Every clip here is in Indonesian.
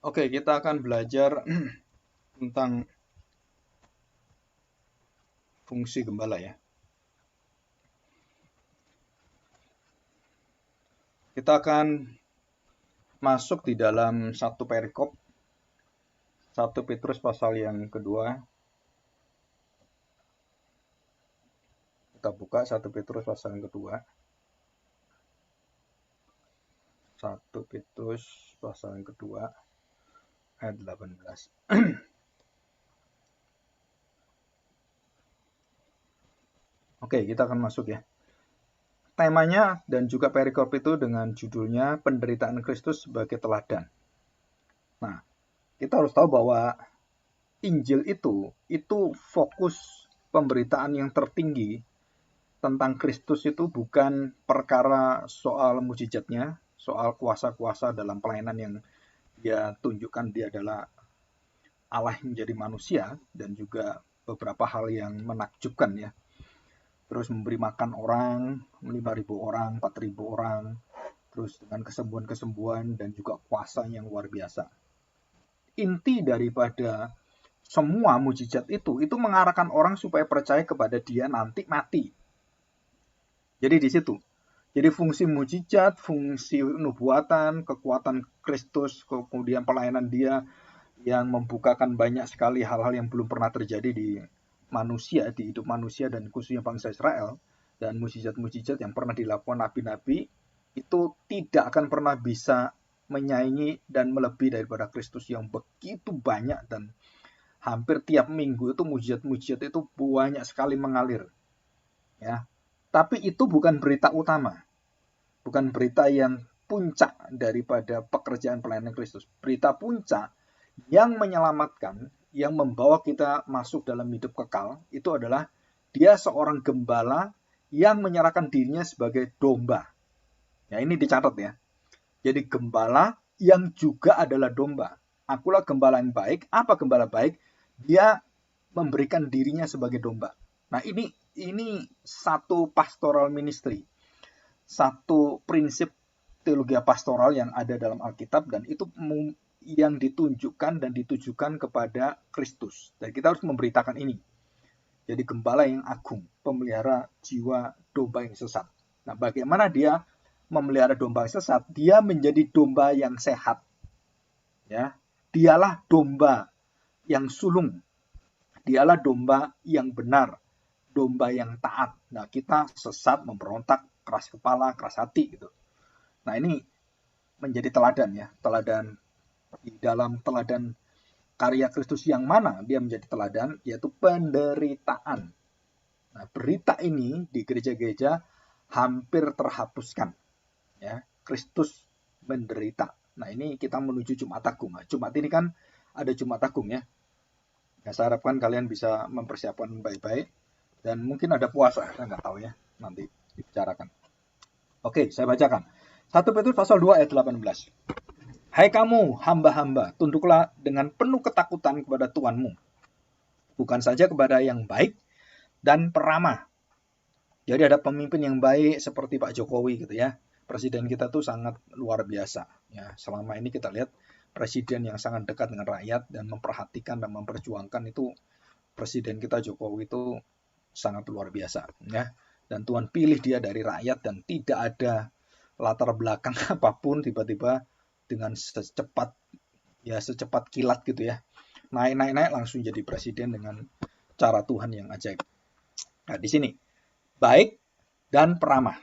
Oke, kita akan belajar tentang fungsi gembala ya. Kita akan masuk di dalam satu perikop, 1 Petrus pasal yang kedua. Kita buka 1 Petrus pasal yang kedua. 1 Petrus pasal yang kedua ayat 18. Oke, kita akan masuk ya. Temanya dan juga perikop itu dengan judulnya penderitaan Kristus sebagai teladan. Nah, kita harus tahu bahwa Injil itu fokus pemberitaan yang tertinggi tentang Kristus itu bukan perkara soal mujizatnya, soal kuasa-kuasa dalam pelayanan yang dia tunjukkan dia adalah Allah yang menjadi manusia, dan juga beberapa hal yang menakjubkan ya. Terus memberi makan orang, 5.000 orang, 4.000 orang, terus dengan kesembuhan-kesembuhan dan juga kuasa yang luar biasa. Inti daripada semua mujizat itu mengarahkan orang supaya percaya kepada dia nanti mati. Jadi di situ. Jadi fungsi mujizat, fungsi nubuatan, kekuatan Kristus, kemudian pelayanan dia yang membukakan banyak sekali hal-hal yang belum pernah terjadi di manusia, di hidup manusia dan khususnya bangsa Israel, dan mujizat-mujizat yang pernah dilakukan nabi-nabi itu tidak akan pernah bisa menyaingi dan melebihi daripada Kristus yang begitu banyak, dan hampir tiap minggu itu mujizat-mujizat itu banyak sekali mengalir ya. Tapi itu bukan berita utama, bukan berita yang puncak daripada pekerjaan pelayanan Kristus. Berita puncak yang menyelamatkan, yang membawa kita masuk dalam hidup kekal, itu adalah dia seorang gembala yang menyerahkan dirinya sebagai domba. Ya, ini dicatat ya. Jadi gembala yang juga adalah domba. Akulah gembala yang baik. Apa gembala baik? Dia memberikan dirinya sebagai domba. Nah, ini satu pastoral ministry, satu prinsip teologi pastoral yang ada dalam Alkitab, dan itu yang ditunjukkan dan ditujukan kepada Kristus. Dan kita harus memberitakan ini. Jadi gembala yang agung, pemelihara jiwa domba yang sesat. Nah, bagaimana dia memelihara domba yang sesat? Dia menjadi domba yang sehat. Ya, dialah domba yang sulung. Dialah domba yang benar, domba yang taat. Nah, kita sesat, memberontak, keras kepala, keras hati gitu. Nah, ini menjadi teladan ya, teladan di dalam teladan karya Kristus yang mana dia menjadi teladan, yaitu penderitaan. Nah, berita ini di gereja-gereja hampir terhapuskan ya. Kristus menderita. Nah, ini kita menuju Jumat Agung. Nah, Jumat ini kan ada Jumat Agung ya. Nah, saya harapkan kalian bisa mempersiapkan baik-baik. Dan mungkin ada puasa, saya nggak tahu ya, nanti dibicarakan. Oke, saya bacakan. 1 Petrus pasal 2 ayat 18. Hai kamu hamba-hamba, tunduklah dengan penuh ketakutan kepada Tuhanmu, bukan saja kepada yang baik dan peramah. Jadi ada pemimpin yang baik seperti Pak Jokowi gitu ya. Presiden kita tuh sangat luar biasa. Ya, selama ini kita lihat presiden yang sangat dekat dengan rakyat dan memperhatikan dan memperjuangkan itu, presiden kita Jokowi itu sangat luar biasa ya. Dan Tuhan pilih dia dari rakyat dan tidak ada latar belakang apapun, tiba-tiba dengan secepat kilat gitu ya, naik langsung jadi presiden dengan cara Tuhan yang ajaib. Nah, di sini baik dan peramah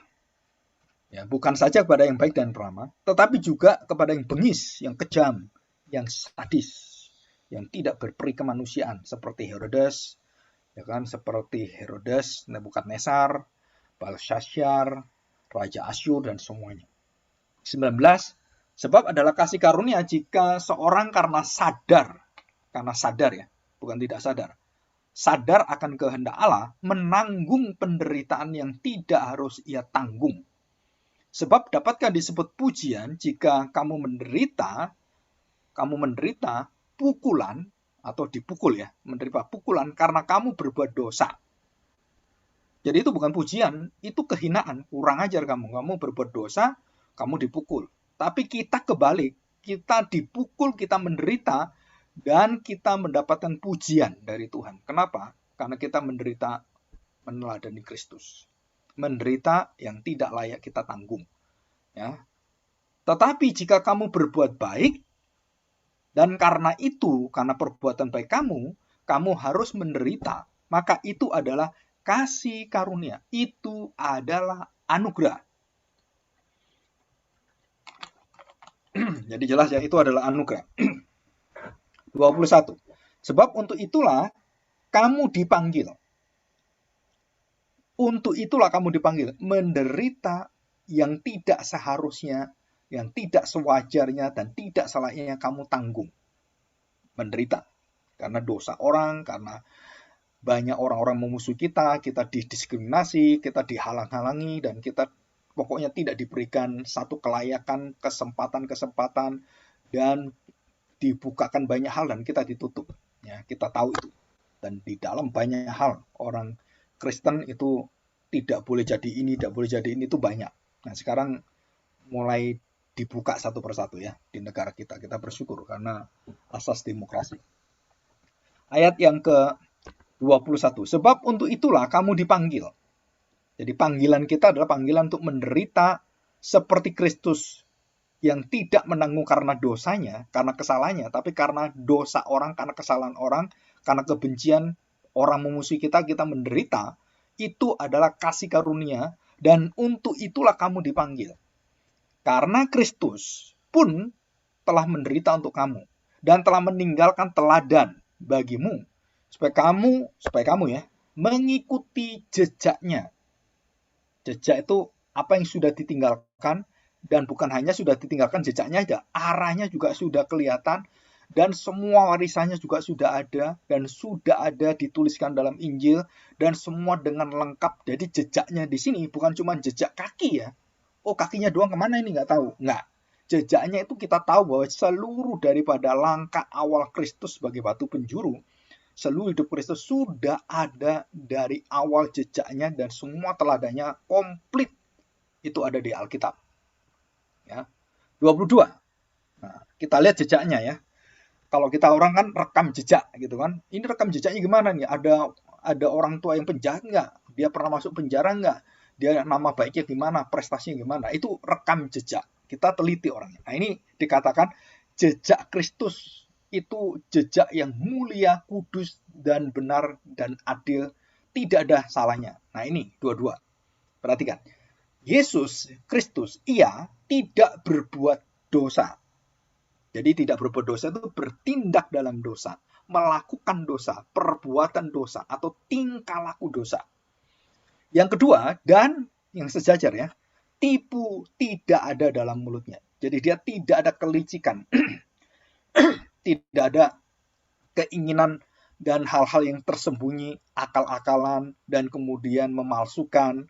ya, bukan saja kepada yang baik dan peramah, tetapi juga kepada yang bengis, yang kejam, yang sadis, yang tidak berperi kemanusiaan seperti Herodes, ya kan, seperti Herodes, Nebukadnezar, Belshazzar, Raja Asyur dan semuanya. 19. Sebab adalah kasih karunia jika seorang karena sadar ya, bukan tidak sadar akan kehendak Allah, menanggung penderitaan yang tidak harus ia tanggung. Sebab dapatkah disebut pujian jika kamu menderita pukulan, atau dipukul ya, menerima pukulan karena kamu berbuat dosa. Jadi itu bukan pujian, itu kehinaan, kurang ajar kamu berbuat dosa, kamu dipukul. Tapi kita kebalik, kita dipukul, kita menderita, dan kita mendapatkan pujian dari Tuhan. Kenapa? Karena kita menderita meneladani Kristus. Menderita yang tidak layak kita tanggung. Ya. Tetapi jika kamu berbuat baik, dan karena itu, karena perbuatan baik kamu harus menderita, maka itu adalah kasih karunia. Itu adalah anugerah. Jadi jelas ya, itu adalah anugerah. 21. Sebab untuk itulah kamu dipanggil. Untuk itulah kamu dipanggil. Menderita yang tidak seharusnya, yang tidak sewajarnya, dan tidak salahnya kamu tanggung. Menderita. Karena dosa orang, karena banyak orang-orang memusuhi kita didiskriminasi, kita dihalang-halangi, dan kita pokoknya tidak diberikan satu kelayakan, kesempatan, dan dibukakan banyak hal dan kita ditutup. Ya, kita tahu itu. Dan di dalam banyak hal, orang Kristen itu tidak boleh jadi ini, itu banyak. Nah, sekarang mulai dibuka satu persatu ya di negara kita. Kita bersyukur karena asas demokrasi. Ayat yang ke-21. Sebab untuk itulah kamu dipanggil. Jadi panggilan kita adalah panggilan untuk menderita seperti Kristus yang tidak menanggung karena dosanya, karena kesalahannya, tapi karena dosa orang, karena kesalahan orang, karena kebencian orang memusuhi kita menderita. Itu adalah kasih karunia, dan untuk itulah kamu dipanggil. Karena Kristus pun telah menderita untuk kamu, dan telah meninggalkan teladan bagimu, supaya kamu ya, mengikuti jejaknya. Jejak itu apa yang sudah ditinggalkan, dan bukan hanya sudah ditinggalkan jejaknya aja, arahnya juga sudah kelihatan, dan semua warisannya juga sudah ada, dan sudah ada dituliskan dalam Injil, dan semua dengan lengkap. Jadi jejaknya di sini bukan cuma jejak kaki ya. Oh, kakinya doang kemana ini nggak tahu. Nggak. Jejaknya itu kita tahu bahwa seluruh daripada langkah awal Kristus sebagai batu penjuru, seluruh hidup Kristus sudah ada dari awal jejaknya, dan semua teladannya komplit itu ada di Alkitab. Ya. 22. Nah, kita lihat jejaknya ya. Kalau kita orang kan rekam jejak gitu kan. Ini rekam jejaknya gimana nih? Ada orang tua yang penjahat nggak? Dia pernah masuk penjara nggak? Dia nama baiknya gimana? Prestasinya gimana? Itu rekam jejak. Kita teliti orangnya. Nah, ini dikatakan jejak Kristus itu jejak yang mulia, kudus, dan benar, dan adil. Tidak ada salahnya. Nah, ini dua-dua. Perhatikan. Yesus Kristus, ia tidak berbuat dosa. Jadi tidak berbuat dosa itu bertindak dalam dosa, melakukan dosa, perbuatan dosa, atau tingkah laku dosa. Yang kedua, dan yang sejajar ya, tipu tidak ada dalam mulutnya. Jadi dia tidak ada kelicikan, tidak ada keinginan dan hal-hal yang tersembunyi, akal-akalan, dan kemudian memalsukan.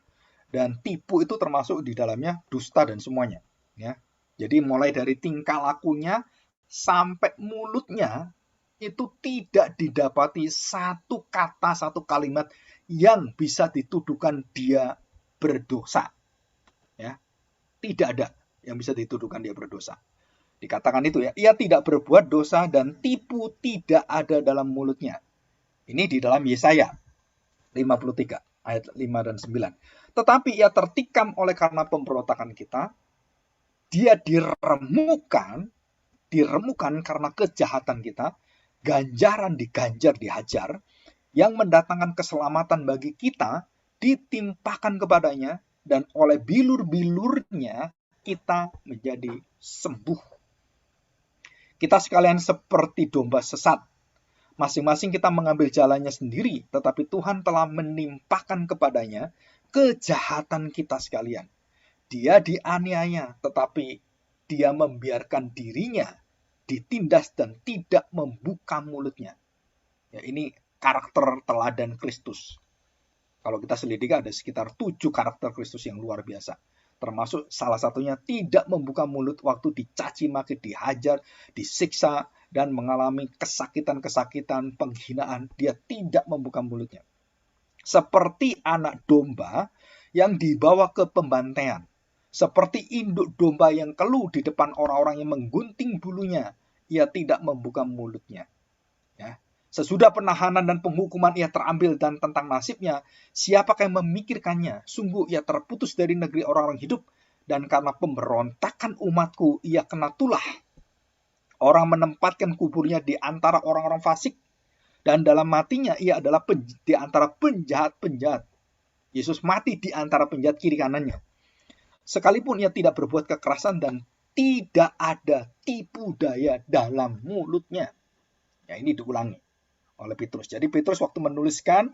Dan tipu itu termasuk di dalamnya dusta dan semuanya. Ya. Jadi mulai dari tingkah lakunya sampai mulutnya itu tidak didapati satu kata, satu kalimat yang bisa dituduhkan dia berdosa. Ya. Tidak ada yang bisa dituduhkan dia berdosa. Dikatakan itu ya, ia tidak berbuat dosa dan tipu tidak ada dalam mulutnya. Ini di dalam Yesaya 53 ayat 5 dan 9. Tetapi ia tertikam oleh karena pemberontakan kita, dia diremukan karena kejahatan kita, ganjaran diganjar, dihajar, yang mendatangkan keselamatan bagi kita, ditimpakan kepadanya, dan oleh bilur-bilurnya kita menjadi sembuh. Kita sekalian seperti domba sesat. Masing-masing kita mengambil jalannya sendiri, tetapi Tuhan telah menimpakan kepadanya kejahatan kita sekalian. Dia dianiaya, tetapi dia membiarkan dirinya ditindas dan tidak membuka mulutnya. Ya, ini karakter teladan Kristus. Kalau kita selidiki ada sekitar 7 karakter Kristus yang luar biasa. Termasuk salah satunya tidak membuka mulut waktu dicaci maki, dihajar, disiksa, dan mengalami kesakitan-kesakitan, penghinaan. Dia tidak membuka mulutnya. Seperti anak domba yang dibawa ke pembantaian. Seperti induk domba yang keluh di depan orang-orang yang menggunting bulunya, ia tidak membuka mulutnya. Ya. Sesudah penahanan dan penghukuman ia terambil dan tentang nasibnya, siapakah yang memikirkannya? Sungguh ia terputus dari negeri orang-orang hidup, dan karena pemberontakan umatku ia kena tulah. Orang menempatkan kuburnya di antara orang-orang fasik, dan dalam matinya ia adalah di antara penjahat-penjahat. Yesus mati di antara penjahat kiri kanannya. Sekalipun ia tidak berbuat kekerasan dan tidak ada tipu daya dalam mulutnya. Ya, ini diulangi oleh Petrus. Jadi Petrus waktu menuliskan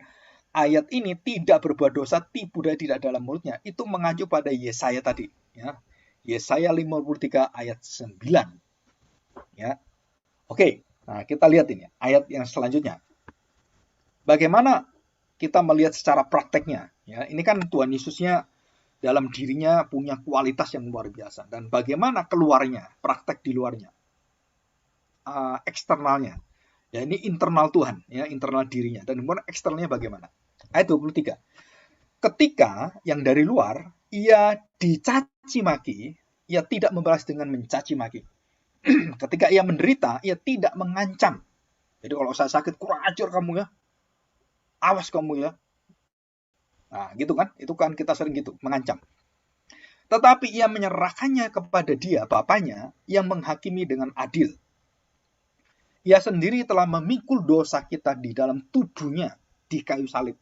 ayat ini, tidak berbuat dosa, tipu daya tidak dalam mulutnya, itu mengacu pada Yesaya tadi. Ya. Yesaya 53 ayat 9. Ya. Oke, nah kita lihat ini ayat yang selanjutnya. Bagaimana kita melihat secara prakteknya? Ya, ini kan Tuhan Yesusnya dalam dirinya punya kualitas yang luar biasa. Dan bagaimana keluarnya, praktek di luarnya, eksternalnya. Ya, ini internal Tuhan, ya, internal dirinya. Dan kemudian eksternalnya bagaimana? Ayat 23. Ketika yang dari luar, ia dicaci maki, ia tidak membalas dengan mencaci maki. Ketika ia menderita, ia tidak mengancam. Jadi kalau saya sakit, kurang ajar kamu ya. Awas kamu ya. Nah, gitu kan? Itu kan kita sering gitu, mengancam. Tetapi ia menyerahkannya kepada dia, Bapaknya, yang menghakimi dengan adil. Ia sendiri telah memikul dosa kita di dalam tubuhnya di kayu salib.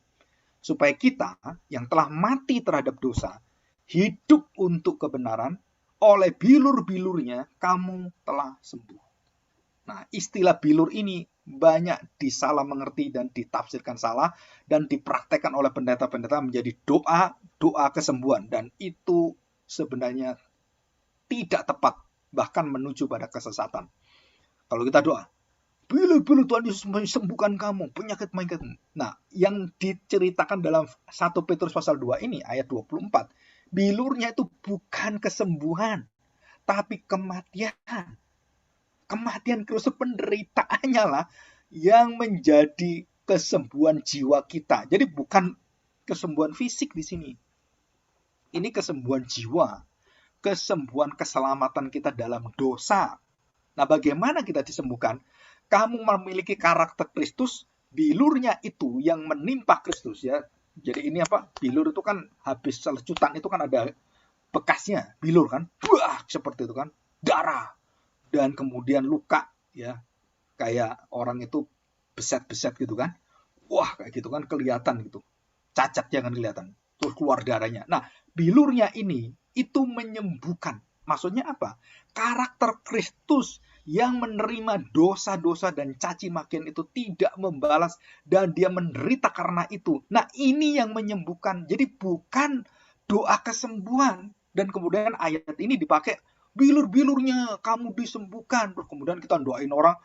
Supaya kita yang telah mati terhadap dosa, hidup untuk kebenaran, oleh bilur-bilurnya kamu telah sembuh. Nah, istilah bilur ini banyak disalah mengerti dan ditafsirkan salah dan dipraktekkan oleh pendeta-pendeta menjadi doa kesembuhan, dan itu sebenarnya tidak tepat, bahkan menuju pada kesesatan. Kalau kita doa, bilur-bilur Tuhan Yesus menyembuhkan kamu, penyakit-penyakitmu. Nah, yang diceritakan dalam 1 Petrus pasal 2 ini, ayat 24, bilurnya itu bukan kesembuhan, tapi kematian. Kematian Kristus, penderitaannya lah yang menjadi kesembuhan jiwa kita. Jadi bukan kesembuhan fisik di sini. Ini kesembuhan jiwa, kesembuhan keselamatan kita dalam dosa. Nah, bagaimana kita disembuhkan? Kamu memiliki karakter Kristus, bilurnya itu yang menimpa Kristus ya. Jadi ini apa? Bilur itu kan habis selecutan itu kan ada bekasnya, bilur kan? Buah, seperti itu kan. Darah. Dan kemudian luka ya, kayak orang itu beset-beset gitu kan, wah kayak gitu kan, kelihatan gitu, cacatnya kan kelihatan, terus keluar darahnya. Nah, bilurnya ini itu menyembuhkan. Maksudnya apa? Karakter Kristus yang menerima dosa-dosa dan caci makian itu tidak membalas, dan dia menderita karena itu. Nah, ini yang menyembuhkan. Jadi bukan doa kesembuhan. Dan kemudian ayat ini dipakai, bilur-bilurnya kamu disembuhkan. Terus kemudian kita doain orang,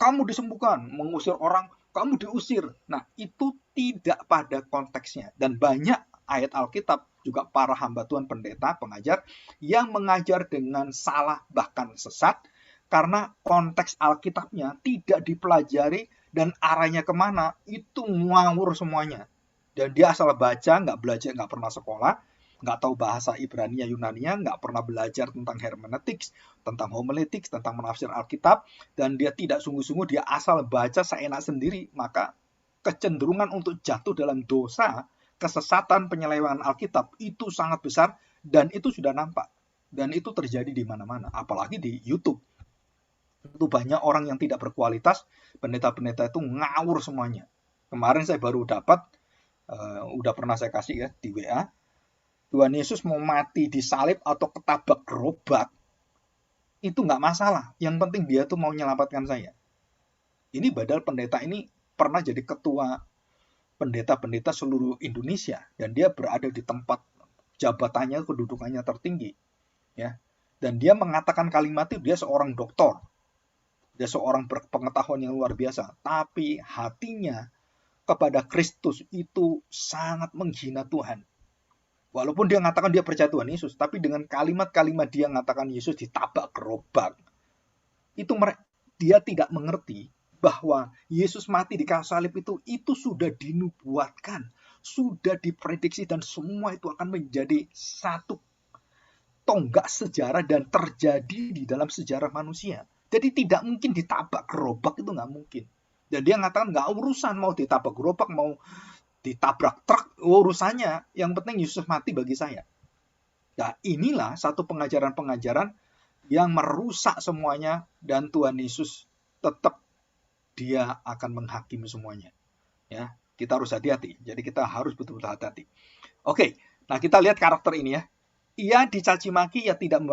kamu disembuhkan. Mengusir orang, kamu diusir. Nah, itu tidak pada konteksnya. Dan banyak ayat Alkitab, juga para hamba Tuhan, pendeta, pengajar, yang mengajar dengan salah, bahkan sesat, karena konteks Alkitabnya tidak dipelajari dan arahnya kemana, itu ngawur semuanya. Dan dia asal baca, nggak belajar, nggak pernah sekolah, nggak tahu bahasa Ibrania, Yunania, nggak pernah belajar tentang hermeneutics, tentang homiletics, tentang menafsir Alkitab, dan dia tidak sungguh-sungguh, dia asal baca seenak sendiri, maka kecenderungan untuk jatuh dalam dosa, kesesatan, penyelewengan Alkitab itu sangat besar, dan itu sudah nampak. Dan itu terjadi di mana-mana, apalagi di YouTube. Itu banyak orang yang tidak berkualitas, pendeta-pendeta itu ngawur semuanya. Kemarin saya baru dapat, udah pernah saya kasih ya di WA, Tuhan Yesus mau mati di salib atau ketabrak gerobak, itu nggak masalah. Yang penting dia tuh mau menyelamatkan saya. Ini padahal pendeta ini pernah jadi ketua pendeta-pendeta seluruh Indonesia, dan dia berada di tempat jabatannya, kedudukannya tertinggi, ya. Dan dia mengatakan kalimat itu, dia seorang doktor, dia seorang berpengetahuan yang luar biasa, tapi hatinya kepada Kristus itu sangat menghina Tuhan. Walaupun dia mengatakan dia percaya Tuhan Yesus, tapi dengan kalimat-kalimat dia mengatakan Yesus ditabrak gerobak, itu dia tidak mengerti bahwa Yesus mati di kayu salib itu sudah dinubuatkan, sudah diprediksi, dan semua itu akan menjadi satu tonggak sejarah dan terjadi di dalam sejarah manusia. Jadi tidak mungkin ditabrak gerobak, itu nggak mungkin. Dan dia mengatakan nggak urusan mau ditabrak gerobak, mau ditabrak truk, urusannya. Yang penting Yesus mati bagi saya. Nah, inilah satu pengajaran-pengajaran yang merusak semuanya, dan Tuhan Yesus tetap dia akan menghakimi semuanya. Ya, kita harus hati-hati. Jadi kita harus betul-betul hati-hati. Oke, nah kita lihat karakter ini ya. Ia dicaci maki, ia tidak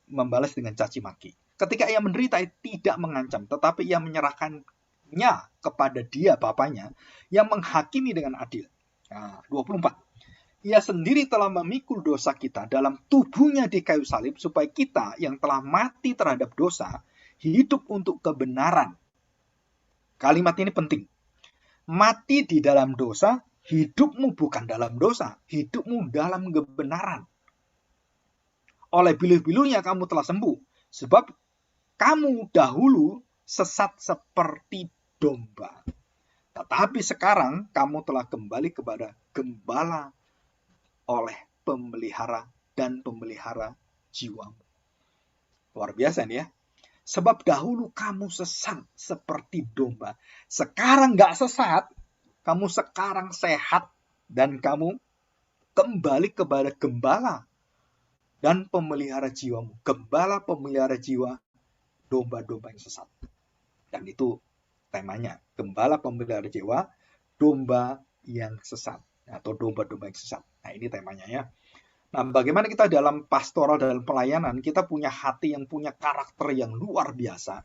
membalas dengan caci maki. Ketika ia menderita, ia tidak mengancam, tetapi ia menyerahkannya kepada dia, Bapaknya, yang menghakimi dengan adil. Nah, 24. Ia sendiri telah memikul dosa kita dalam tubuhnya di kayu salib, supaya kita yang telah mati terhadap dosa, hidup untuk kebenaran. Kalimat ini penting. Mati di dalam dosa, hidupmu bukan dalam dosa, hidupmu dalam kebenaran. Oleh bilu-bilunya kamu telah sembuh, sebab kamu dahulu sesat seperti domba. Tetapi sekarang kamu telah kembali kepada gembala oleh pemelihara dan pemelihara jiwamu. Luar biasa nih ya. Sebab dahulu kamu sesat seperti domba. Sekarang gak sesat, kamu sekarang sehat, dan kamu kembali kepada gembala dan pemelihara jiwamu. Gembala pemelihara jiwa, domba-domba yang sesat. Dan itu temanya. Gembala pemelihara jiwa, domba yang sesat. Atau domba-domba yang sesat. Nah, ini temanya ya. Nah, bagaimana kita dalam pastoral, dalam pelayanan, kita punya hati yang punya karakter yang luar biasa.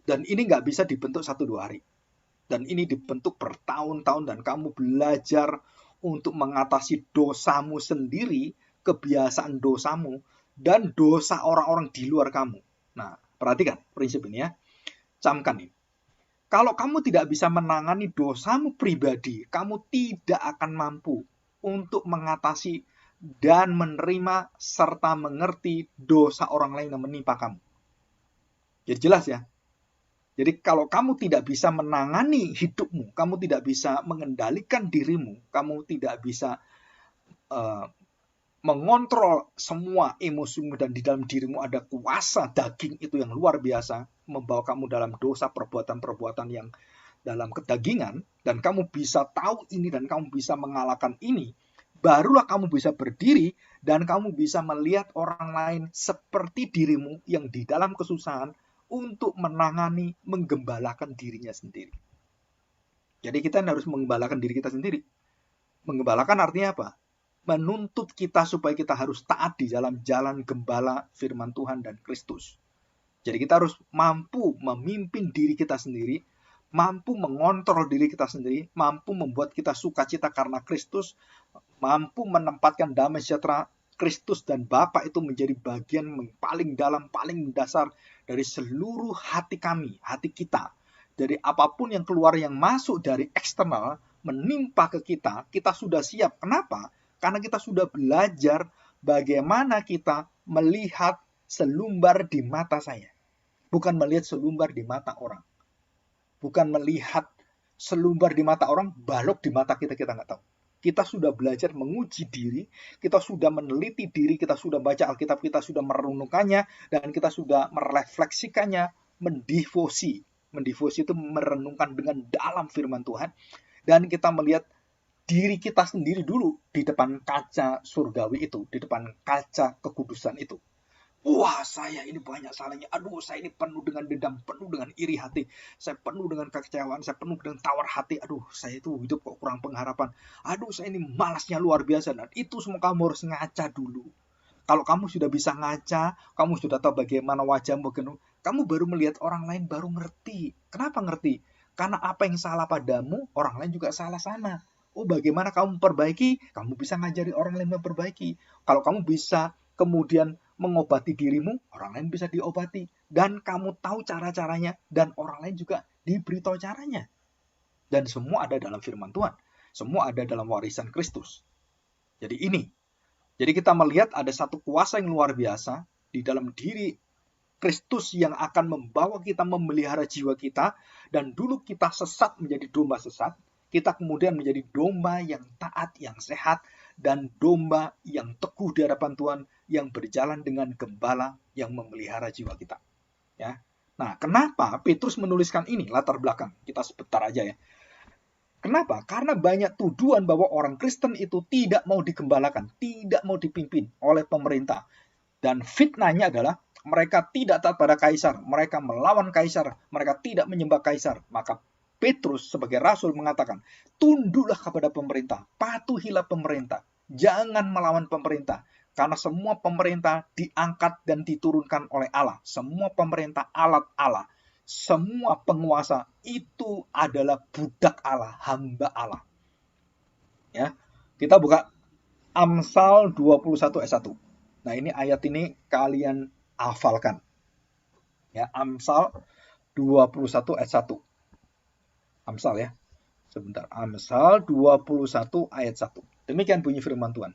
Dan ini nggak bisa dibentuk 1-2 hari. Dan ini dibentuk bertahun-tahun, dan kamu belajar untuk mengatasi dosamu sendiri, kebiasaan dosamu, dan dosa orang-orang di luar kamu. Nah, perhatikan prinsip ini ya. Camkan ini. Kalau kamu tidak bisa menangani dosamu pribadi, kamu tidak akan mampu untuk mengatasi dan menerima serta mengerti dosa orang lain yang menimpa kamu. Jadi jelas ya. Jadi kalau kamu tidak bisa menangani hidupmu, kamu tidak bisa mengendalikan dirimu, kamu tidak bisa mengontrol semua emosimu, dan di dalam dirimu ada kuasa daging itu yang luar biasa, membawa kamu dalam dosa, perbuatan-perbuatan yang dalam kedagingan, dan kamu bisa tahu ini dan kamu bisa mengalahkan ini, barulah kamu bisa berdiri dan kamu bisa melihat orang lain seperti dirimu yang di dalam kesusahan untuk menangani, menggembalakan dirinya sendiri. Jadi kita harus menggembalakan diri kita sendiri. Menggembalakan artinya apa? Menuntut kita supaya kita harus taat di dalam jalan gembala firman Tuhan dan Kristus. Jadi kita harus mampu memimpin diri kita sendiri, mampu mengontrol diri kita sendiri, mampu membuat kita sukacita karena Kristus, mampu menempatkan damai sejahtera Kristus dan Bapa itu menjadi bagian paling dalam, paling dasar dari seluruh hati kami, hati kita. Dari apapun yang keluar, yang masuk dari eksternal, menimpa ke kita, kita sudah siap. Kenapa? Karena kita sudah belajar bagaimana kita melihat selumbar di mata saya. Bukan melihat selumbar di mata orang. Bukan melihat selumbar di mata orang, balok di mata kita nggak tahu. Kita sudah belajar menguji diri, kita sudah meneliti diri, kita sudah baca Alkitab, kita sudah merenungkannya, dan kita sudah merefleksikannya, mendevosi. Mendevosi itu merenungkan dengan dalam firman Tuhan. Dan kita melihat diri kita sendiri dulu di depan kaca surgawi itu, di depan kaca kekudusan itu. Wah, saya ini banyak salahnya. Aduh, saya ini penuh dengan dendam, penuh dengan iri hati. Saya penuh dengan kekecewaan, saya penuh dengan tawar hati. Aduh, saya itu hidup kok kurang pengharapan. Aduh, saya ini malasnya luar biasa. Dan itu semua kamu harus ngaca dulu. Kalau kamu sudah bisa ngaca, kamu sudah tahu bagaimana wajahmu penuh, kamu baru melihat orang lain, baru ngerti. Kenapa ngerti? Karena apa yang salah padamu, orang lain juga salah sama. Oh, bagaimana kamu memperbaiki? Kamu bisa ngajari orang lain memperbaiki. Kalau kamu bisa kemudian mengobati dirimu, orang lain bisa diobati. Dan kamu tahu cara-caranya, dan orang lain juga diberitahu caranya. Dan semua ada dalam firman Tuhan. Semua ada dalam warisan Kristus. Jadi ini. Jadi kita melihat ada satu kuasa yang luar biasa di dalam diri Kristus yang akan membawa kita memelihara jiwa kita. Dan dulu kita sesat menjadi domba sesat. Kita kemudian menjadi domba yang taat, yang sehat, dan domba yang teguh di hadapan Tuhan, yang berjalan dengan gembala yang memelihara jiwa kita. Ya. Nah, kenapa Petrus menuliskan ini? Latar belakang kita sebentar aja ya. Kenapa? Karena banyak tuduhan bahwa orang Kristen itu tidak mau digembalakan, tidak mau dipimpin oleh pemerintah. Dan fitnahnya adalah mereka tidak taat pada kaisar, mereka melawan kaisar, mereka tidak menyembah kaisar. Maka Petrus sebagai rasul mengatakan, tunduklah kepada pemerintah, patuhilah pemerintah, jangan melawan pemerintah. Karena semua pemerintah diangkat dan diturunkan oleh Allah. Semua pemerintah alat Allah. Semua penguasa itu adalah budak Allah, hamba Allah. Ya, kita buka Amsal 21 ayat 1. Nah, ini ayat ini kalian hafalkan. Ya, Amsal 21 ayat 1. Amsal ya. Sebentar. Amsal 21 ayat 1. Demikian bunyi firman Tuhan.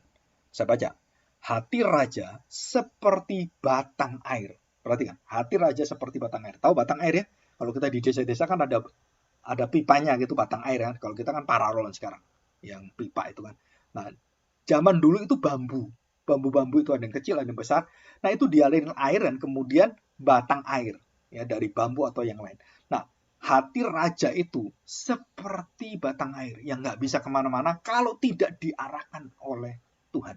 Saya baca. Hati raja seperti batang air. Perhatikan, hati raja seperti batang air. Tahu batang air ya? Kalau kita di desa-desa kan ada pipanya gitu, batang air ya. Kalau kita kan paralon sekarang, yang pipa itu kan. Nah, zaman dulu itu bambu. Bambu-bambu itu ada yang kecil, ada yang besar. Nah, itu dialirin air dan kemudian batang air ya dari bambu atau yang lain. Nah, hati raja itu seperti batang air yang nggak bisa kemana-mana kalau tidak diarahkan oleh Tuhan.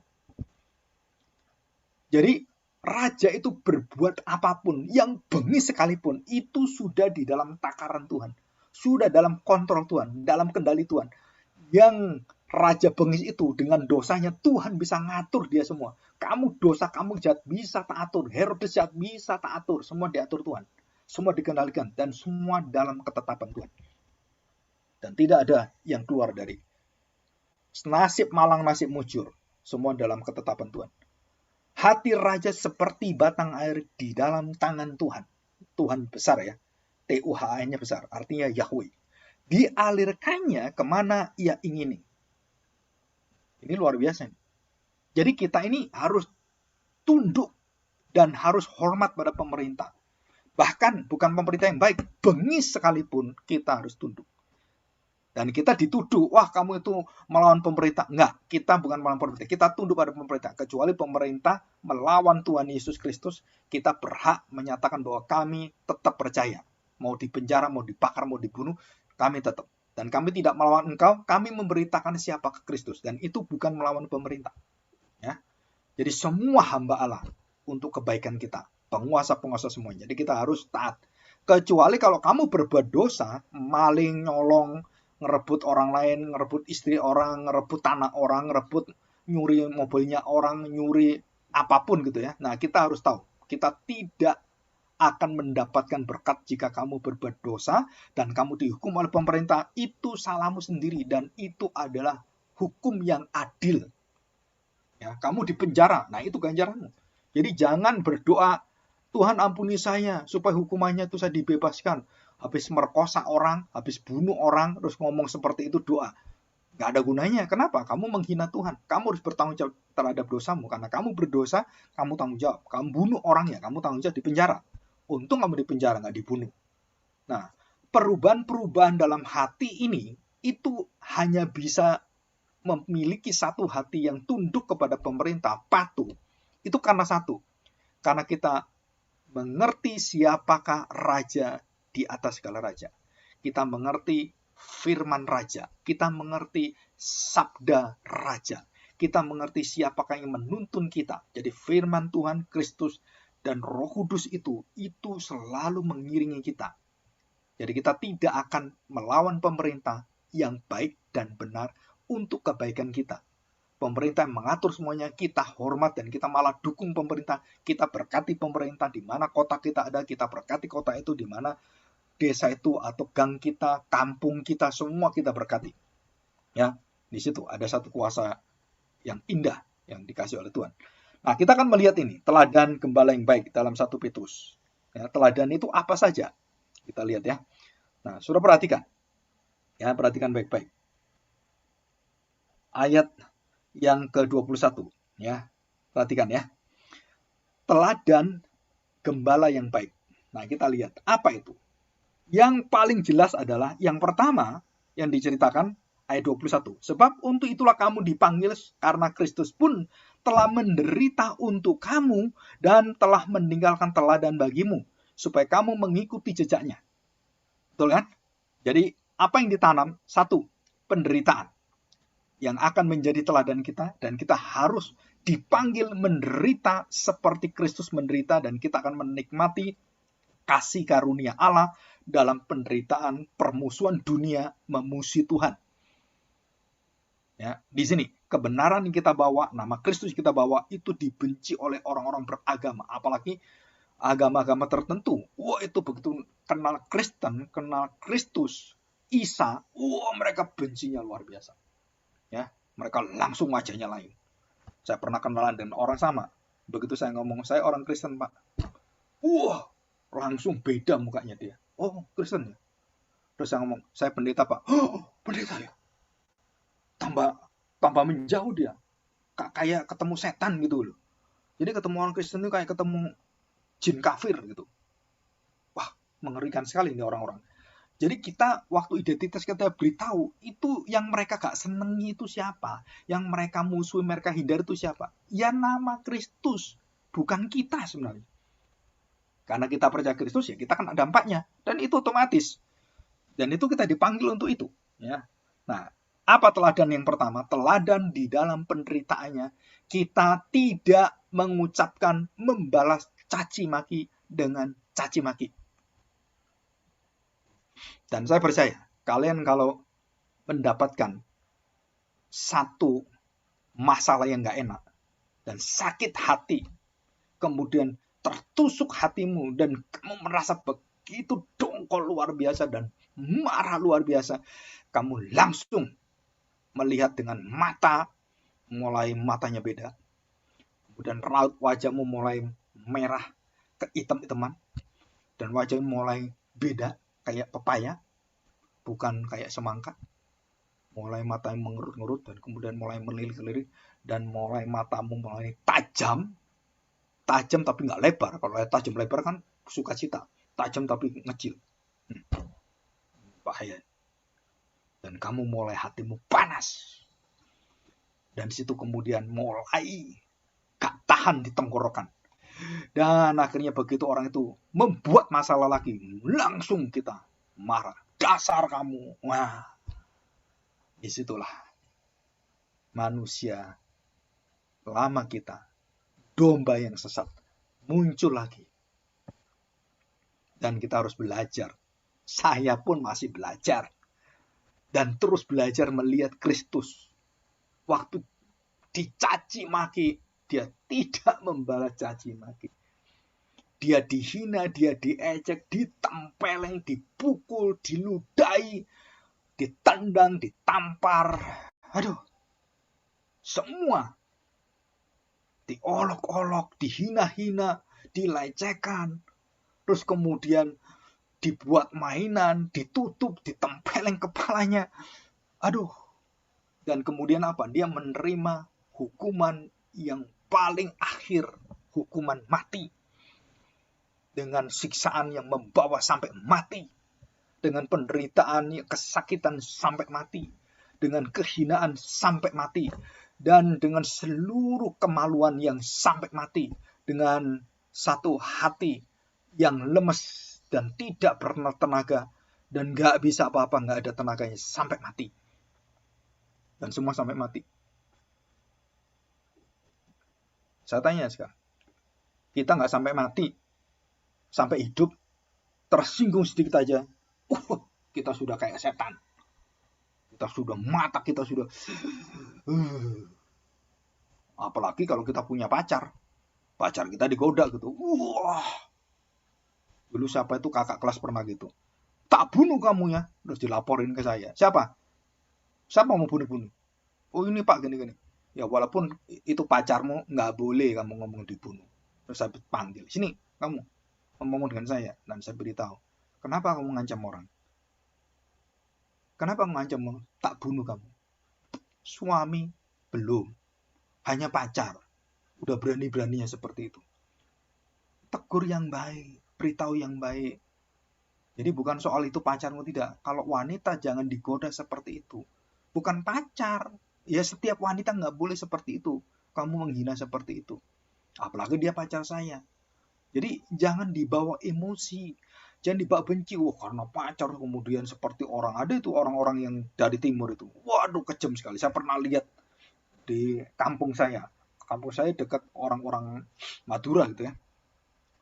Jadi raja itu berbuat apapun, yang bengis sekalipun, itu sudah di dalam takaran Tuhan. Sudah dalam kontrol Tuhan, dalam kendali Tuhan. Yang raja bengis itu dengan dosanya, Tuhan bisa ngatur dia semua. Kamu dosa, kamu jahat, bisa tak atur. Herodes jahat, bisa tak atur. Semua diatur Tuhan. Semua dikendalikan. Dan semua dalam ketetapan Tuhan. Dan tidak ada yang keluar dari nasib malang, nasib mujur. Semua dalam ketetapan Tuhan. Hati raja seperti batang air di dalam tangan Tuhan. Tuhan besar ya. Tuhan-nya besar. Artinya Yahweh. Dialirkannya kemana ia ingini. Ini luar biasa. Jadi kita ini harus tunduk dan harus hormat pada pemerintah. Bahkan bukan pemerintah yang baik. Bengis sekalipun kita harus tunduk. Dan kita dituduh, wah kamu itu melawan pemerintah. Enggak, kita bukan melawan pemerintah. Kita tunduk pada pemerintah. Kecuali pemerintah melawan Tuhan Yesus Kristus, kita berhak menyatakan bahwa kami tetap percaya. Mau dipenjara, mau dibakar, mau dibunuh, kami tetap. Dan kami tidak melawan engkau, kami memberitakan siapa ke Kristus. Dan itu bukan melawan pemerintah. Ya. Jadi semua hamba Allah untuk kebaikan kita. Penguasa-penguasa semuanya. Jadi kita harus taat. Kecuali kalau kamu berbuat dosa, maling, nyolong, ngerebut orang lain, ngerebut istri orang, ngerebut tanah orang, ngerebut nyuri mobilnya orang, nyuri apapun gitu ya. Nah, kita harus tahu, kita tidak akan mendapatkan berkat jika kamu berbuat dosa dan kamu dihukum oleh pemerintah. Itu salahmu sendiri dan itu adalah hukum yang adil. Ya, kamu dipenjara, nah itu ganjaranmu. Jadi jangan berdoa, Tuhan ampuni saya supaya hukumannya itu saya dibebaskan. Habis merkosa orang, habis bunuh orang, terus ngomong seperti itu doa. Gak ada gunanya. Kenapa? Kamu menghina Tuhan. Kamu harus bertanggung jawab terhadap dosamu. Karena kamu berdosa, kamu tanggung jawab. Kamu bunuh orangnya, kamu tanggung jawab di penjara. Untung kamu di penjara, gak dibunuh. Nah, perubahan-perubahan dalam hati ini, itu hanya bisa memiliki satu hati yang tunduk kepada pemerintah, patuh. Itu karena satu. Karena kita mengerti siapakah raja di atas segala raja. Kita mengerti firman raja. Kita mengerti sabda raja. Kita mengerti siapakah yang menuntun kita. Jadi firman Tuhan, Kristus, dan Roh Kudus itu selalu mengiringi kita. Jadi kita tidak akan melawan pemerintah yang baik dan benar untuk kebaikan kita. Pemerintah yang mengatur semuanya, kita hormat dan kita malah dukung pemerintah. Kita berkati pemerintah di mana kota kita ada, kita berkati kota itu di mana desa itu atau gang kita, kampung kita, semua kita berkati. Ya, di situ ada satu kuasa yang indah yang dikasih oleh Tuhan. Nah, kita akan melihat ini, teladan gembala yang baik dalam 1 Petrus. Ya, teladan itu apa saja? Kita lihat ya. Nah, sudah perhatikan. Ya, perhatikan baik-baik. Ayat yang ke-21 ya. Perhatikan ya. Teladan gembala yang baik. Nah, kita lihat apa itu. Yang paling jelas adalah yang pertama yang diceritakan Ayat 21. Sebab untuk itulah kamu dipanggil, karena Kristus pun telah menderita untuk kamu dan telah meninggalkan teladan bagimu, supaya kamu mengikuti jejaknya. Betul kan? Jadi apa yang ditanam? Satu, penderitaan yang akan menjadi teladan kita, dan kita harus dipanggil menderita seperti Kristus menderita, dan kita akan menikmati kasih karunia Allah dalam penderitaan permusuhan dunia memusuhi Tuhan. Ya, di sini kebenaran yang kita bawa, nama Kristus kita bawa, itu dibenci oleh orang-orang beragama, apalagi agama-agama tertentu. Wah, itu begitu kenal Kristen, kenal Kristus, Isa, wah mereka bencinya luar biasa. Ya, mereka langsung wajahnya lain. Saya pernah kenalan dengan orang sama. Begitu saya ngomong, saya orang Kristen, Pak. Wah, langsung beda mukanya dia. Oh, Kristen ya? Terus saya ngomong, saya pendeta, Pak. Oh, pendeta ya? Tambah menjauh dia. Kayak ketemu setan gitu loh. Jadi ketemu orang Kristen itu kayak ketemu jin kafir gitu. Wah, mengerikan sekali ini orang-orang. Jadi kita waktu identitas kita beritahu, itu yang mereka gak senengi itu siapa? Yang mereka musuh, mereka hindar itu siapa? Ya nama Kristus, bukan kita sebenarnya. Karena kita percaya Kristus, ya kita kan ada dampaknya. Dan itu otomatis. Dan itu kita dipanggil untuk itu. Ya. Nah, apa teladan yang pertama? Teladan di dalam penderitaannya, kita tidak mengucapkan membalas caci maki dengan caci maki. Dan saya percaya, kalian kalau mendapatkan satu masalah yang gak enak, dan sakit hati, kemudian tertusuk hatimu, dan kamu merasa begitu dongkol luar biasa, dan marah luar biasa, kamu langsung melihat dengan mata, mulai matanya beda, kemudian raut wajahmu mulai merah ke hitam-hitaman, dan wajahmu mulai beda, kayak pepaya, bukan kayak semangka. Mulai matanya mengerut-ngerut, dan kemudian mulai melirik-lirik, dan mulai matamu mulai tajam tapi nggak lebar. Kalau tajam lebar kan sukacita, tajam tapi ngecil, bahaya. Dan kamu mulai hatimu panas, dan situ kemudian mulai gak tahan di tenggorokan, dan akhirnya begitu orang itu membuat masalah lagi, langsung kita marah, dasar kamu. Wah, disitulah manusia lama kita, domba yang sesat, muncul lagi. Dan kita harus belajar. Saya pun masih belajar. Dan terus belajar melihat Kristus. Waktu dicaci maki, dia tidak membalas caci maki. Dia dihina, dia diejek, ditempeleng, dipukul, diludahi, ditendang, ditampar. Aduh, semua diolok-olok, dihina-hina, dilecehkan. Terus kemudian dibuat mainan, ditutup, ditempeleng kepalanya. Aduh. Dan kemudian apa? Dia menerima hukuman yang paling akhir, hukuman mati. Dengan siksaan yang membawa sampai mati. Dengan penderitaan, kesakitan sampai mati. Dengan kehinaan sampai mati. Dan dengan seluruh kemaluan yang sampai mati. Dengan satu hati yang lemes dan tidak bertenaga, dan gak bisa apa-apa, gak ada tenaganya, sampai mati. Dan semua sampai mati. Saya tanya sekarang, kita gak sampai mati, sampai hidup, tersinggung sedikit aja, kita sudah kayak setan. Kita sudah mata, kita sudah apalagi kalau kita punya pacar kita digoda gitu. Wah, dulu siapa itu kakak kelas pernah gitu, tak bunuh kamu ya, terus dilaporin ke saya. Siapa mau bunuh? Oh ini Pak, gini. Ya walaupun itu pacarmu, nggak boleh kamu ngomong dibunuh. Terus saya panggil, sini kamu ngomong dengan saya, dan saya beritahu, kenapa kamu ngancam orang? Kenapa ngancam? Tak bunuh kamu. Suami belum, hanya pacar, udah berani-beraninya seperti itu. Tegur yang baik, beritahu yang baik. Jadi bukan soal itu pacarmu, tidak. Kalau wanita jangan digoda seperti itu. bukan pacar. Ya setiap wanita nggak boleh seperti itu. Kamu menghina seperti itu. Apalagi dia pacar saya. Jadi jangan dibawa emosi, jangan dibawa benci. Wah karena pacar kemudian seperti orang. Ada itu orang-orang yang dari timur itu. Waduh kejam sekali. Saya pernah lihat di kampung saya. Kampung saya dekat orang-orang Madura gitu ya.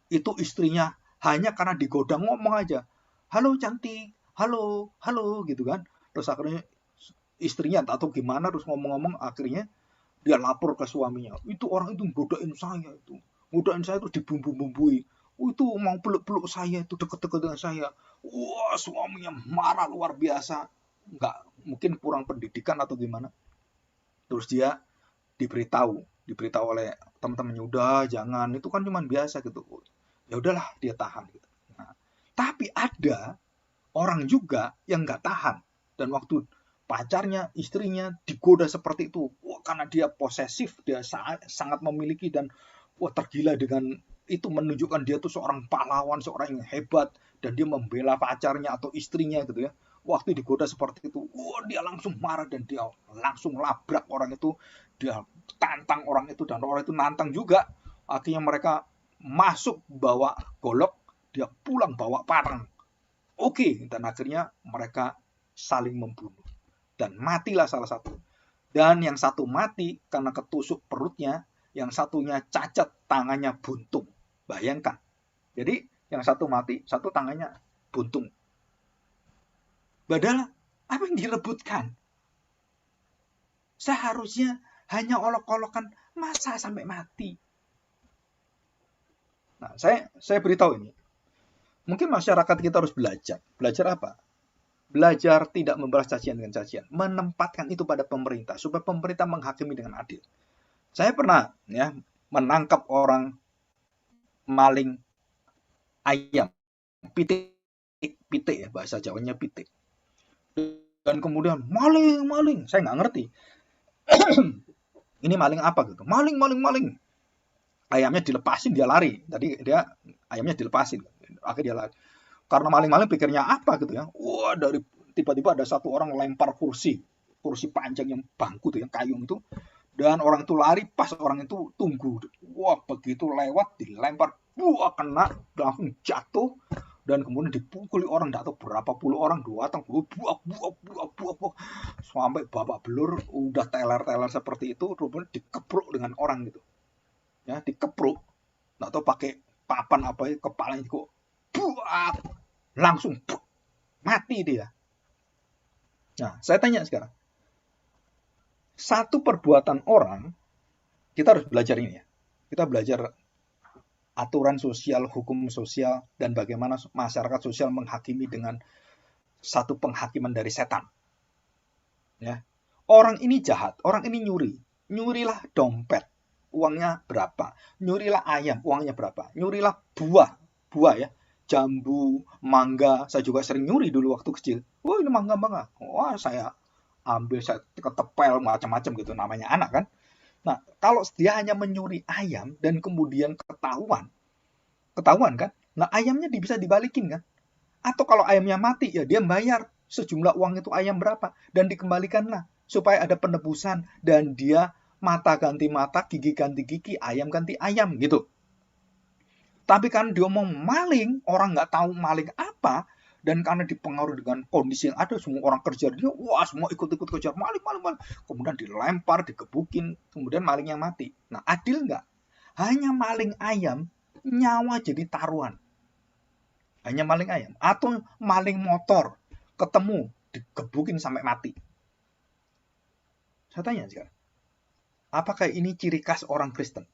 Itu istrinya hanya karena digoda ngomong aja. Halo cantik, halo, halo gitu kan. Terus akhirnya istrinya tak tahu gimana terus ngomong-ngomong akhirnya dia lapor ke suaminya. Itu orang itu godain saya itu. Godain saya itu dibumbu-bumbui. Itu mau peluk-peluk saya itu deket-deket dengan saya. Wah suaminya marah luar biasa. Nggak mungkin kurang pendidikan atau gimana. Terus dia diberitahu oleh teman-temannya udah jangan itu kan cuma biasa gitu. Ya udahlah dia tahan gitu. Nah, tapi ada orang juga yang nggak tahan dan waktu pacarnya, istrinya digoda seperti itu, wah, karena dia posesif, dia sangat memiliki dan wah tergila dengan itu menunjukkan dia tuh seorang pahlawan, seorang yang hebat dan dia membela pacarnya atau istrinya gitu ya. Waktu digoda seperti itu, wah dia langsung marah dan dia langsung labrak orang itu, dia tantang orang itu dan orang itu nantang juga. Akhirnya mereka masuk bawa golok, dia pulang bawa parang. Oke, dan akhirnya mereka saling membunuh. Dan matilah salah satu. Dan yang satu mati karena ketusuk perutnya, yang satunya cacat, tangannya buntung. Bayangkan. Jadi yang satu mati, satu tangannya buntung. Padahal apa yang direbutkan? Seharusnya hanya olok-olokan, masa sampai mati? Nah, saya beritahu ini. Mungkin masyarakat kita harus belajar. Belajar apa? Belajar tidak membalas cacian dengan cacian. Menempatkan itu pada pemerintah. Supaya pemerintah menghakimi dengan adil. Saya pernah ya menangkap orang maling ayam. Pitik. Pitik ya, bahasa Jawanya pitik. Dan kemudian maling, maling. Saya nggak ngerti. Ini maling apa gitu. Maling, maling, maling. Ayamnya dilepasin, dia lari. Tadi dia ayamnya dilepasin. Akhirnya dia lari. Karena maling-maling pikirnya apa gitu ya. Wah, dari tiba-tiba ada satu orang lempar kursi panjang yang bangku tuh yang kayung itu. Dan orang itu lari, pas orang itu tunggu. Wah, begitu lewat dilempar, wah kena, langsung jatuh dan kemudian dipukuli orang, enggak tahu berapa puluh orang datang, buak sampai babak belur, udah teler-teler seperti itu, kemudian dikepruk dengan orang gitu. Ya, dikepruk. Enggak tahu pakai papan apa ya, kepalanya kok buak, langsung mati dia. Nah, saya tanya sekarang, satu perbuatan orang, kita harus belajar ini ya. Kita belajar aturan sosial, hukum sosial, dan bagaimana masyarakat sosial menghakimi dengan satu penghakiman dari setan. Ya. Orang ini jahat, orang ini nyuri. Nyurilah dompet, uangnya berapa? Nyurilah ayam, uangnya berapa? Nyurilah buah ya. Jambu, mangga, saya juga sering nyuri dulu waktu kecil. Wah ini mangga. Wah saya ambil, saya ketepel macam-macam gitu, namanya anak kan. Nah kalau dia hanya menyuri ayam dan kemudian ketahuan kan, nah ayamnya bisa dibalikin kan. Atau kalau ayamnya mati ya dia bayar sejumlah uang itu ayam berapa dan dikembalikanlah supaya ada penebusan dan dia mata ganti mata, gigi ganti gigi, ayam ganti ayam gitu. Tapi kan dia mau maling, orang nggak tahu maling apa, dan karena dipengaruhi dengan kondisi yang ada, semua orang kerja dia, wah semua ikut-ikut kejar maling. Kemudian dilempar, digebukin, kemudian malingnya mati. Nah adil nggak? Hanya maling ayam, nyawa jadi taruhan. Hanya maling ayam. Atau maling motor, ketemu, digebukin sampai mati. Saya tanya sekarang, apakah ini ciri khas orang Kristen?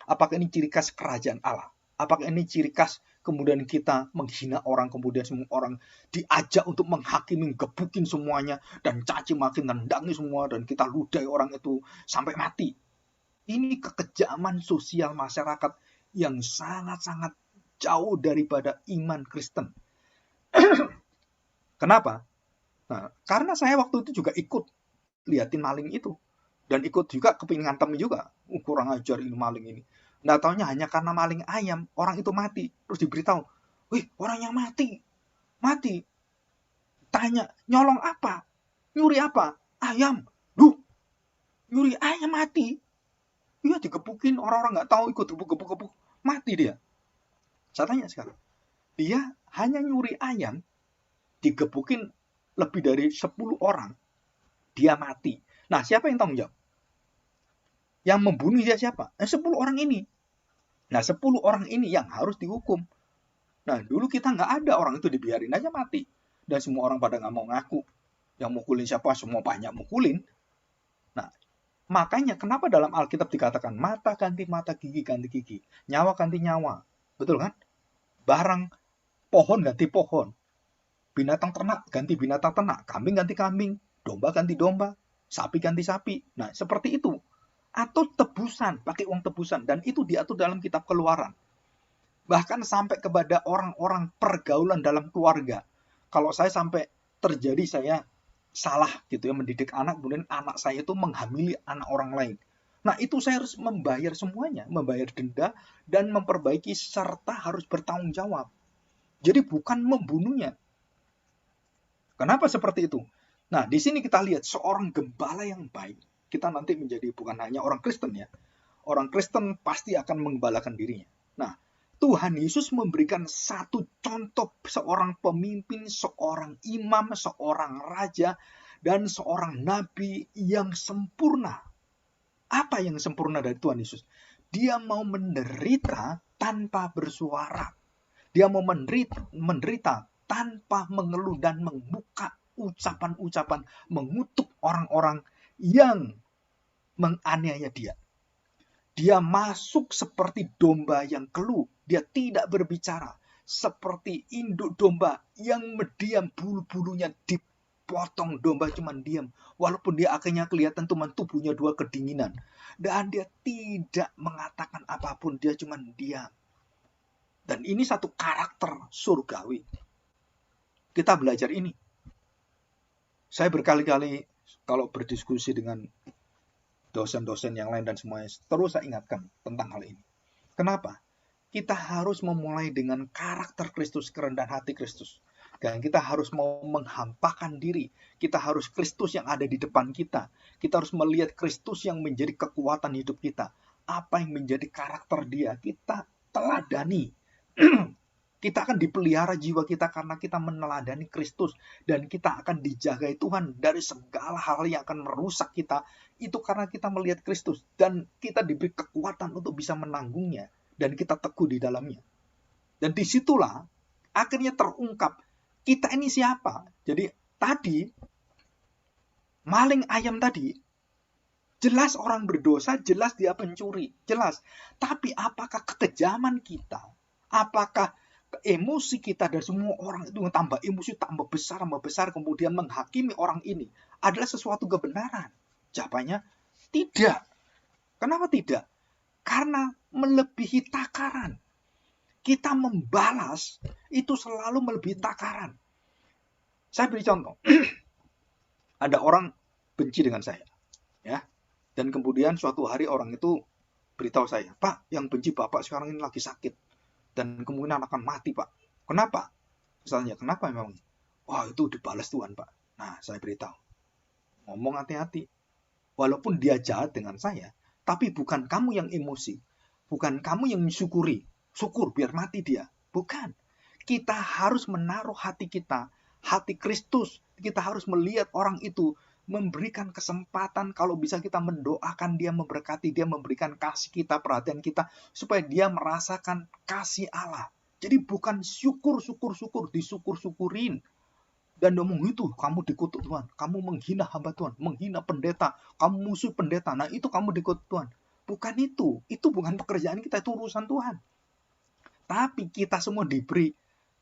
Apakah ini ciri khas kerajaan Allah? Apakah ini ciri khas kemudian kita menghina orang, kemudian semua orang diajak untuk menghakimi, gebukin semuanya, dan caci maki, tendangi semua, dan kita ludahi orang itu sampai mati. Ini kekejaman sosial masyarakat yang sangat-sangat jauh daripada iman Kristen. Kenapa? Nah, karena saya waktu itu juga ikut liatin maling itu. Dan ikut juga kepingin ngantem juga. Kurang ajar ini maling ini. Nggak taunya hanya karena maling ayam, orang itu mati. Terus diberitahu, wih orangnya mati. Tanya, nyolong apa? Nyuri apa? ayam. Duh, nyuri ayam mati. Iya, digebukin, orang-orang nggak tahu, ikut gebuk-gebuk, mati dia. Saya tanya sekarang, dia hanya nyuri ayam, digebukin lebih dari 10 orang, dia mati. Nah, siapa yang tanggung jawab? Yang membunuh dia siapa? 10 orang ini. Nah, 10 orang ini yang harus dihukum. Nah, dulu kita nggak ada, orang itu dibiarin aja mati. Dan semua orang pada nggak mau ngaku. Yang mukulin siapa? Semua banyak mukulin. Nah, makanya kenapa dalam Alkitab dikatakan mata ganti mata, gigi ganti gigi, nyawa ganti nyawa. Betul kan? Barang pohon ganti pohon. Binatang ternak ganti binatang ternak, kambing ganti kambing, domba ganti domba, sapi ganti sapi. Nah, seperti itu. Atau tebusan, pakai uang tebusan. Dan itu diatur dalam kitab Keluaran. Bahkan sampai kepada orang-orang pergaulan dalam keluarga. Kalau saya sampai terjadi saya salah gitu ya, mendidik anak, kemudian anak saya itu menghamili anak orang lain. Nah, itu saya harus membayar semuanya, membayar denda dan memperbaiki serta harus bertanggung jawab. Jadi bukan membunuhnya. Kenapa seperti itu? Nah, di sini kita lihat seorang gembala yang baik. Kita nanti menjadi bukan hanya orang Kristen ya. Orang Kristen pasti akan menggembalakan dirinya. Nah, Tuhan Yesus memberikan satu contoh seorang pemimpin, seorang imam, seorang raja, dan seorang nabi yang sempurna. Apa yang sempurna dari Tuhan Yesus? Dia mau menderita tanpa bersuara. Dia mau menderita tanpa mengeluh dan membuka ucapan-ucapan mengutuk orang-orang yang menganiaya dia. Dia masuk seperti domba yang keluh. Dia tidak berbicara. Seperti induk domba yang mendiam, bulu-bulunya dipotong, domba cuma diam. Walaupun dia akhirnya kelihatan cuma tubuhnya 2 kedinginan. Dan dia tidak mengatakan apapun, dia cuma diam. Dan ini satu karakter surgawi. Kita belajar ini. Saya berkali-kali kalau berdiskusi dengan dosen-dosen yang lain dan semuanya, terus saya ingatkan tentang hal ini. Kenapa? Kita harus memulai dengan karakter Kristus, kerendahan hati Kristus. Dan kita harus mau menghampakan diri. Kita harus Kristus yang ada di depan kita. Kita harus melihat Kristus yang menjadi kekuatan hidup kita. Apa yang menjadi karakter dia, kita teladani. Kita akan dipelihara jiwa kita karena kita meneladani Kristus. Dan kita akan dijagai Tuhan dari segala hal yang akan merusak kita. Itu karena kita melihat Kristus. Dan kita diberi kekuatan untuk bisa menanggungnya. Dan kita teguh di dalamnya. Dan disitulah akhirnya terungkap. Kita ini siapa? Jadi tadi, maling ayam tadi, jelas orang berdosa, jelas dia pencuri. Jelas. Tapi apakah kekejaman kita? Apakah emosi kita dan semua orang itu tambah emosi, tambah besar, kemudian menghakimi orang ini adalah sesuatu kebenaran? Jawabannya tidak. Kenapa tidak? Karena melebihi takaran. Kita membalas itu selalu melebihi takaran. Saya beri contoh. Ada orang benci dengan saya, ya. Dan kemudian suatu hari orang itu beritahu saya, "Pak, yang benci Bapak sekarang ini lagi sakit. Dan kemungkinan akan mati, Pak." Kenapa? Misalnya, kenapa memang? Wah, itu dibalas Tuhan, Pak. Nah, saya beritahu. Ngomong hati-hati. Walaupun dia jahat dengan saya, tapi bukan kamu yang emosi. Bukan kamu yang syukuri. Syukur biar mati dia. Bukan. Kita harus menaruh hati kita. Hati Kristus. Kita harus melihat orang itu. Memberikan kesempatan kalau bisa kita mendoakan dia, memberkati dia, memberikan kasih kita, perhatian kita, supaya dia merasakan kasih Allah. Jadi bukan syukur, disyukur-syukurin. Dan ngomong itu, kamu dikutuk Tuhan, kamu menghina hamba Tuhan, menghina pendeta, kamu musuh pendeta, nah itu kamu dikutuk Tuhan. Bukan itu bukan pekerjaan kita, itu urusan Tuhan. Tapi kita semua diberi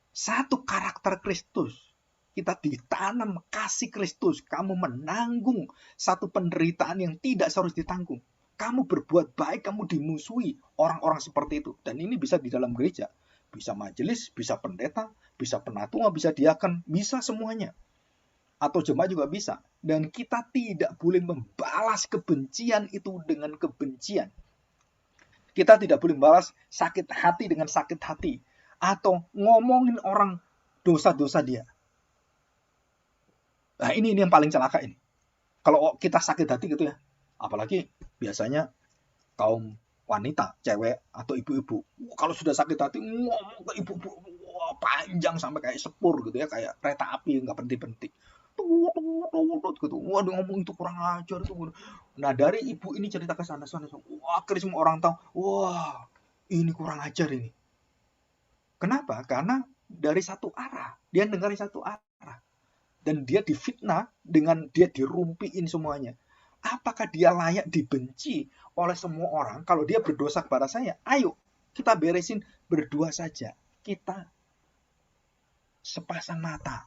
satu karakter Kristus. Kita ditanam kasih Kristus. Kamu menanggung satu penderitaan yang tidak seharusnya ditanggung. Kamu berbuat baik, kamu dimusuhi orang-orang seperti itu. Dan ini bisa di dalam gereja. Bisa majelis, bisa pendeta, bisa penatua, bisa diaken, bisa semuanya. Atau jemaat juga bisa. Dan kita tidak boleh membalas kebencian itu dengan kebencian. Kita tidak boleh membalas sakit hati dengan sakit hati. Atau ngomongin orang dosa-dosa dia. Nah, ini yang paling celaka ini. Kalau kita sakit hati gitu ya, apalagi biasanya kaum wanita, cewek atau ibu-ibu, kalau sudah sakit hati ngomong ke ibu-ibu, wah, panjang sampai kayak sepur gitu ya, kayak kereta api nggak berhenti-berhenti. Tut gitu. Waduh, ngomong itu kurang ajar tuh. Nah, dari ibu ini cerita ke sana sana, wah, akhirnya semua orang tahu, wah, ini kurang ajar ini. Kenapa? Karena dari satu arah, dia dengarin satu arah dan dia difitnah dengan dia dirumpiin semuanya. Apakah dia layak dibenci oleh semua orang? Kalau dia berdosa kepada saya, ayo kita beresin berdua saja. Kita sepasang mata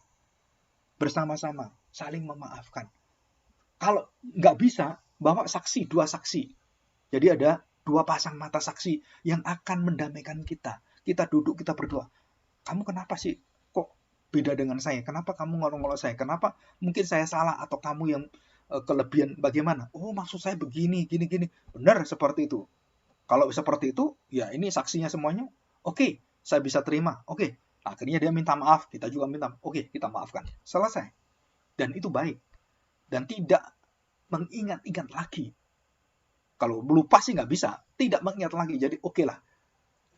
bersama-sama saling memaafkan. Kalau nggak bisa, bawa saksi, dua saksi. Jadi ada dua pasang mata saksi yang akan mendamaikan kita. Kita duduk, kita berdoa. Kamu kenapa sih kok beda dengan saya? Kenapa kamu ngolong-ngolong saya? Kenapa mungkin saya salah atau kamu yang kelebihan bagaimana? Oh, maksud saya begini, gini, gini. Benar seperti itu. Kalau seperti itu, ya ini saksinya semuanya. Oke, saya bisa terima. Oke, akhirnya dia minta maaf. Kita juga minta. Oke, kita maafkan. Selesai. Dan itu baik. Dan tidak mengingat-ingat lagi. Kalau lupa sih nggak bisa. Tidak mengingat lagi. Jadi oke lah.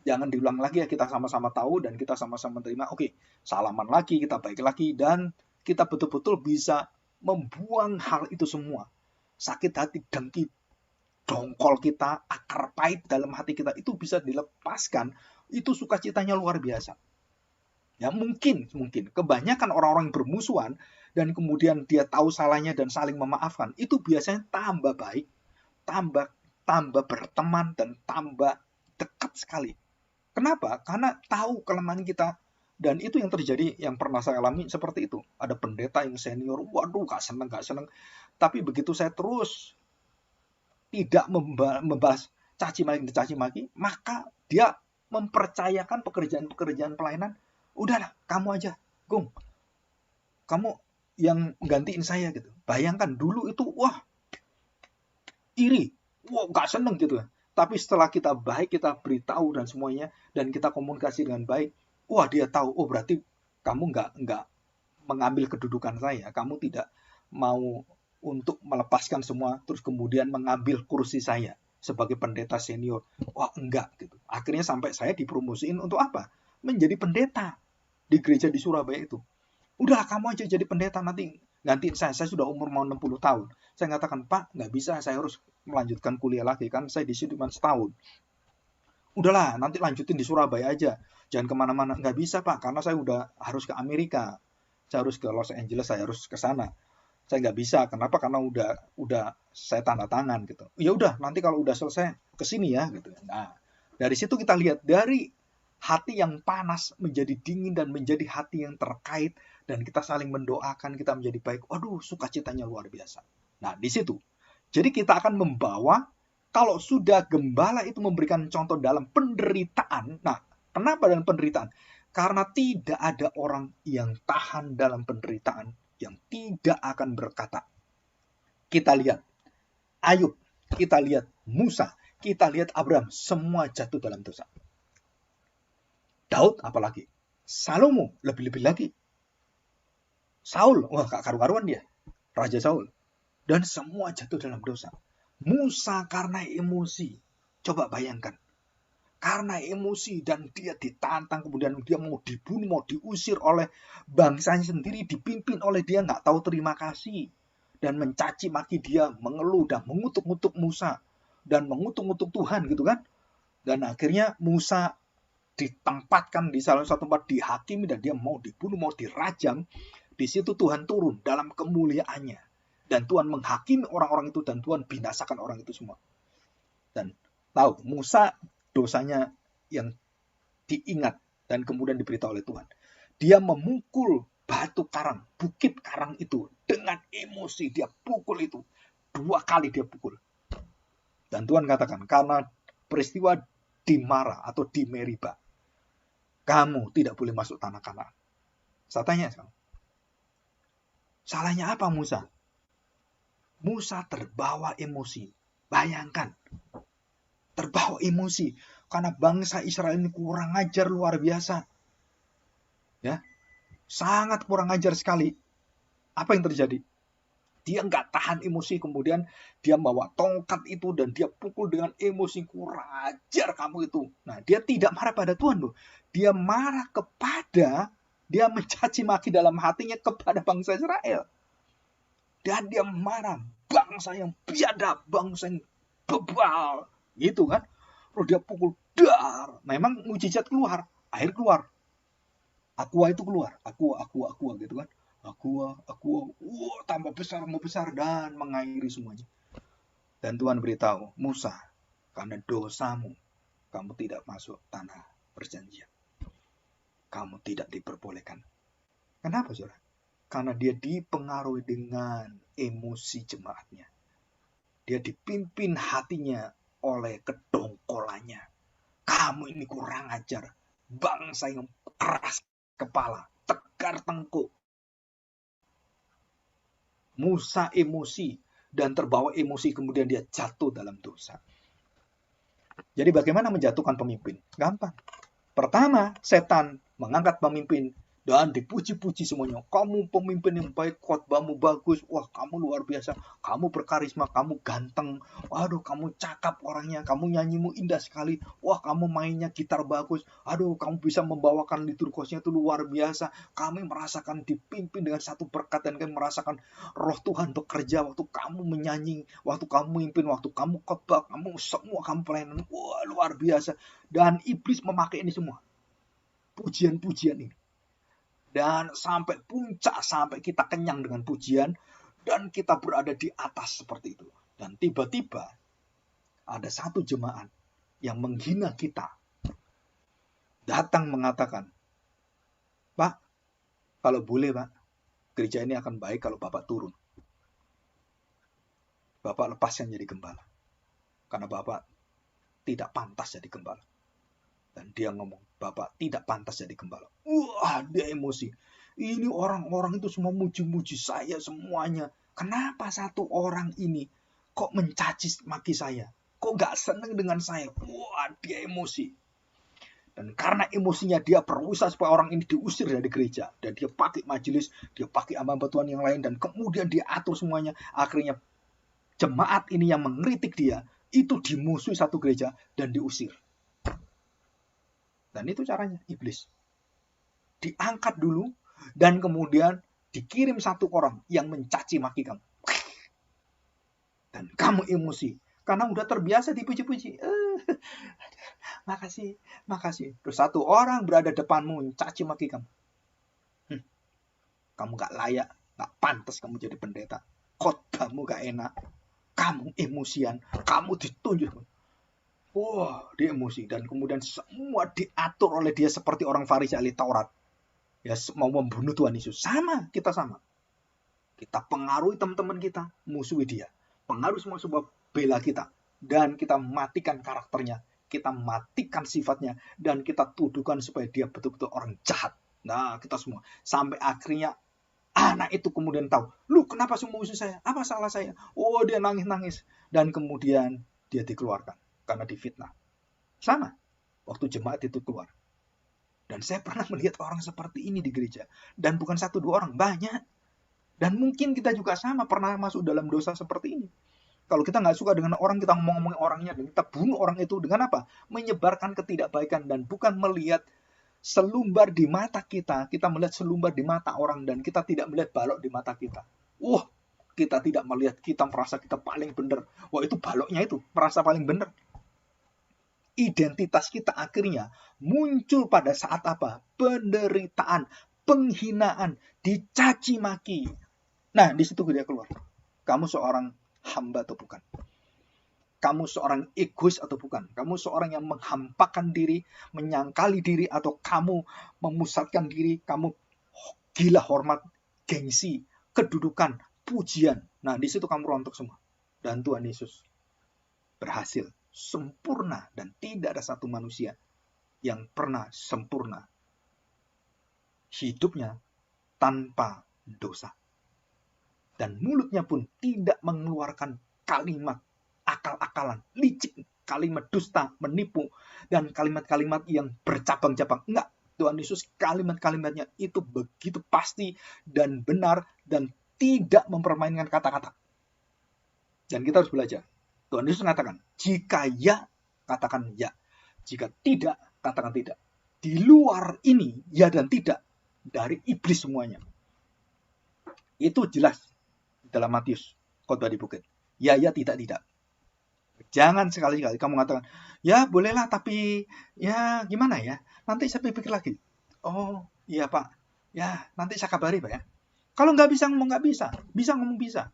Jangan diulang lagi ya, kita sama-sama tahu dan kita sama-sama terima. Oke, salaman lagi, kita baik lagi, dan kita betul-betul bisa membuang hal itu semua. Sakit hati, dengki, dongkol kita, akar pahit dalam hati kita, itu bisa dilepaskan. Itu sukacitanya luar biasa. Ya mungkin kebanyakan orang-orang yang bermusuhan dan kemudian dia tahu salahnya dan saling memaafkan, itu biasanya tambah baik, tambah tambah berteman dan tambah dekat sekali. Kenapa? Karena tahu kelemahan kita. Dan itu yang terjadi, yang pernah saya alami seperti itu. Ada pendeta yang senior, waduh gak seneng. Tapi begitu saya terus tidak membahas caci maki, maka dia mempercayakan pekerjaan pelayanan. Udahlah, kamu aja, Gung. Kamu yang gantiin saya gitu. Bayangkan dulu itu, wah, iri. Wah, gak seneng gitu. Tapi setelah kita baik, kita beritahu dan semuanya, dan kita komunikasi dengan baik, wah dia tahu, oh berarti kamu nggak mengambil kedudukan saya, kamu tidak mau untuk melepaskan semua, terus kemudian mengambil kursi saya sebagai pendeta senior. Wah enggak gitu. Akhirnya sampai saya dipromosiin untuk apa? Menjadi pendeta di gereja di Surabaya itu. Udah kamu aja jadi pendeta, nanti gantiin saya sudah umur mau 60 tahun. Saya katakan, Pak, nggak bisa, saya harus melanjutkan kuliah lagi, kan saya di sini cuma setahun. Udahlah, nanti lanjutin di Surabaya aja, jangan kemana-mana. Nggak bisa, Pak, karena saya udah harus ke Amerika, saya harus ke Los Angeles, saya harus ke sana. Saya nggak bisa, kenapa? Karena udah saya tanda tangan gitu. Ya udah, nanti kalau udah selesai ke sini ya gitu. Nah, dari situ kita lihat, dari hati yang panas menjadi dingin dan menjadi hati yang terkait, dan kita saling mendoakan, kita menjadi baik. Waduh, sukacitanya luar biasa. Nah, di situ. Jadi kita akan membawa, kalau sudah gembala itu memberikan contoh dalam penderitaan. Nah, kenapa dalam penderitaan? Karena tidak ada orang yang tahan dalam penderitaan yang tidak akan berkata. Kita lihat Ayub, kita lihat Musa, kita lihat Abraham, semua jatuh dalam dosa. Daud apalagi, Salomo lebih-lebih lagi. Saul, wah gak karu-karuan dia, Raja Saul. Dan semua jatuh dalam dosa. Musa karena emosi. Coba bayangkan. Karena emosi dan dia ditantang, kemudian dia mau dibunuh, mau diusir oleh bangsanya sendiri, dipimpin oleh dia, nggak tahu terima kasih. Dan mencaci maki dia, mengeluh dan mengutuk-ngutuk Musa. Dan mengutuk-ngutuk Tuhan gitu kan. Dan akhirnya Musa ditempatkan di salah satu tempat, dihakimi, dan dia mau dibunuh, mau dirajam. Di situ Tuhan turun dalam kemuliaannya. Dan Tuhan menghakimi orang-orang itu, dan Tuhan binasakan orang itu semua. Dan tahu, Musa dosanya yang diingat dan kemudian diberitahu oleh Tuhan. Dia memukul batu karang, bukit karang itu dengan emosi. Dia pukul itu. 2 kali dia pukul. Dan Tuhan katakan, karena peristiwa di Mara atau di Meriba, kamu tidak boleh masuk tanah Kanaan. Saya tanya sekarang, salahnya apa Musa? Musa terbawa emosi. Bayangkan, terbawa emosi karena bangsa Israel ini kurang ajar luar biasa. Ya, sangat kurang ajar sekali. Apa yang terjadi? Dia nggak tahan emosi, kemudian dia bawa tongkat itu dan dia pukul dengan emosi, kurang ajar kamu itu. Nah, dia tidak marah pada Tuhan loh. Dia marah kepada, dia mencaci maki dalam hatinya kepada bangsa Israel. Dan dia marah, bangsa yang biadab, bangsa yang bebal, gitu kan. Terus dia pukul, dar. Memang mujizat keluar, air keluar. Aqua itu keluar, aqua gitu kan. Aqua, tambah besar dan mengairi semuanya. Dan Tuhan beritahu, Musa, karena dosamu, kamu tidak masuk tanah perjanjian. Kamu tidak diperbolehkan. Kenapa, saudara? Karena dia dipengaruhi dengan emosi jemaatnya. Dia dipimpin hatinya oleh kedongkolannya. Kamu ini kurang ajar. Bangsa yang keras kepala, tegar tengkuk. Musa emosi dan terbawa emosi, kemudian dia jatuh dalam dosa. Jadi bagaimana menjatuhkan pemimpin? Gampang. Pertama, setan mengangkat pemimpin dan dipuji-puji semuanya. Kamu pemimpin yang baik, khotbahmu bagus. Wah, kamu luar biasa. Kamu berkarisma, kamu ganteng. Waduh, kamu cakap orangnya. Kamu nyanyimu indah sekali. Wah, kamu mainnya gitar bagus. Aduh, kamu bisa membawakan liturgosnya itu luar biasa. Kami merasakan dipimpin dengan satu berkat dan kami merasakan roh Tuhan bekerja waktu kamu menyanyi, waktu kamu memimpin, waktu kamu khotbah, kamu pelayanan. Wah, luar biasa. Dan iblis memakai ini semua. Pujian-pujian ini. Dan sampai puncak, sampai kita kenyang dengan pujian, dan kita berada di atas seperti itu. Dan tiba-tiba ada satu jemaat yang menghina kita, datang mengatakan, Pak, kalau boleh Pak, gereja ini akan baik kalau Bapak turun. Bapak lepaskan jadi gembala. Karena Bapak tidak pantas jadi gembala. Dan dia ngomong, Bapak tidak pantas jadi gembala. Wah, dia emosi. Ini orang-orang itu semua muji-muji saya semuanya. Kenapa satu orang ini kok mencaci maki saya? Kok gak seneng dengan saya? Wah, dia emosi. Dan karena emosinya dia berusaha supaya orang ini diusir dari gereja. Dan dia pakai majelis, dia pakai hamba Tuhan yang lain. Dan kemudian dia atur semuanya. Akhirnya jemaat ini yang mengkritik dia, itu dimusuhi satu gereja dan diusir. Dan itu caranya iblis. Diangkat dulu dan kemudian dikirim satu orang yang mencaci maki kamu. Dan kamu emosi karena udah terbiasa dipuji-puji. Makasih. Terus satu orang berada depanmu mencaci maki kamu. Kamu gak layak, gak pantas kamu jadi pendeta. Khotbahmu gak enak. Kamu emosian, kamu ditunjuk. Wah, dia emosi dan kemudian semua diatur oleh dia seperti orang Farisi ahli Taurat. Ya, mau membunuh Tuhan Yesus. Sama, kita sama. Kita pengaruhi teman-teman kita, musuhi dia. Pengaruhi semua bela kita. Dan kita matikan karakternya. Kita matikan sifatnya. Dan kita tuduhkan supaya dia betul-betul orang jahat. Nah, kita semua. Sampai akhirnya anak itu kemudian tahu. Lu kenapa semua musuh saya? Apa salah saya? Oh, dia nangis-nangis. Dan kemudian dia dikeluarkan. Karena difitnah. Sama. Waktu jemaat itu keluar. Dan saya pernah melihat orang seperti ini di gereja. Dan bukan satu dua orang, banyak. Dan mungkin kita juga sama pernah masuk dalam dosa seperti ini. Kalau kita nggak suka dengan orang, kita ngomong-ngomong orangnya. Dan kita bunuh orang itu dengan apa? Menyebarkan ketidakbaikan. Dan bukan melihat selumbar di mata kita. Kita melihat selumbar di mata orang. Dan kita tidak melihat balok di mata kita. Kita tidak melihat, kita merasa kita paling benar. Wah, itu baloknya itu. Merasa paling benar. Identitas kita akhirnya muncul pada saat apa? Penderitaan, penghinaan, dicaci maki. Nah, di situ dia keluar. Kamu seorang hamba atau bukan? Kamu seorang egois atau bukan? Kamu seorang yang menghampakan diri, menyangkali diri, atau kamu memusatkan diri, kamu gila hormat, gengsi, kedudukan, pujian. Nah, di situ kamu rontok semua. Dan Tuhan Yesus berhasil sempurna dan tidak ada satu manusia yang pernah sempurna hidupnya tanpa dosa. Dan mulutnya pun tidak mengeluarkan kalimat akal-akalan, licik, kalimat dusta, menipu, dan kalimat-kalimat yang bercabang-cabang. Enggak, Tuhan Yesus kalimat-kalimatnya itu begitu pasti dan benar dan tidak mempermainkan kata-kata. Dan kita harus belajar. Tuhan Yesus mengatakan, jika ya, katakan ya. Jika tidak, katakan tidak. Di luar ini, ya dan tidak, dari iblis semuanya. Itu jelas dalam Matius, khotbah di bukit. Ya, tidak, tidak. Jangan sekali-kali kamu mengatakan, ya bolehlah tapi ya gimana ya, nanti saya pikir lagi. Oh iya Pak, ya nanti saya kabari Pak ya. Kalau nggak bisa ngomong nggak bisa, bisa ngomong bisa.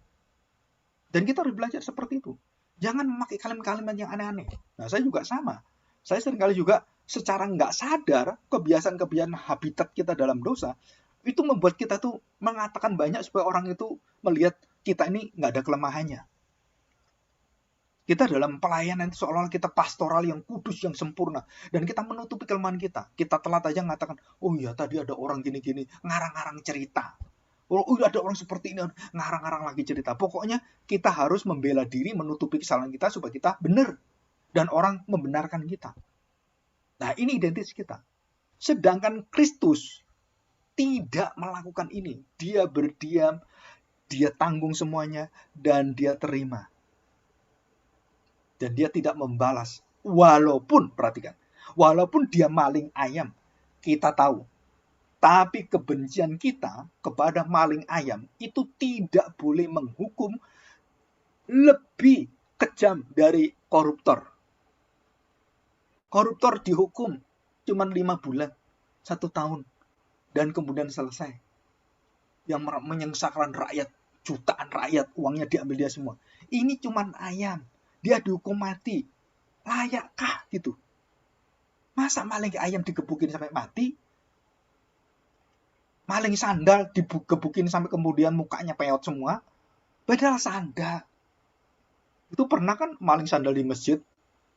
Dan kita harus belajar seperti itu. Jangan memakai kalimat-kalimat yang aneh-aneh. Nah saya juga sama. Saya seringkali juga secara nggak sadar kebiasaan-kebiasaan habitat kita dalam dosa itu membuat kita tuh mengatakan banyak supaya orang itu melihat kita ini nggak ada kelemahannya. Kita dalam pelayanan itu seolah-olah kita pastoral yang kudus, yang sempurna. Dan kita menutupi kelemahan kita. Kita telat aja mengatakan, oh iya tadi ada orang gini-gini, ngarang-ngarang cerita. Oh ada orang seperti ini, ngarang-ngarang lagi cerita. Pokoknya kita harus membela diri, menutupi kesalahan kita supaya kita benar. Dan orang membenarkan kita. Nah ini identitas kita. Sedangkan Kristus tidak melakukan ini. Dia berdiam, dia tanggung semuanya, dan dia terima. Dan dia tidak membalas. Walaupun, perhatikan, walaupun dia maling ayam, kita tahu. Tapi kebencian kita kepada maling ayam itu tidak boleh menghukum lebih kejam dari koruptor. Koruptor dihukum cuma 5 bulan, 1 tahun. Dan kemudian selesai. Yang menyengsarakan rakyat, jutaan rakyat, uangnya diambil dia semua. Ini cuma ayam. Dia dihukum mati. Layakkah gitu? Masa maling ayam digebukin sampai mati? Maling sandal digebukin sampai kemudian mukanya peot semua? Padahal sandal. Itu pernah kan maling sandal di masjid?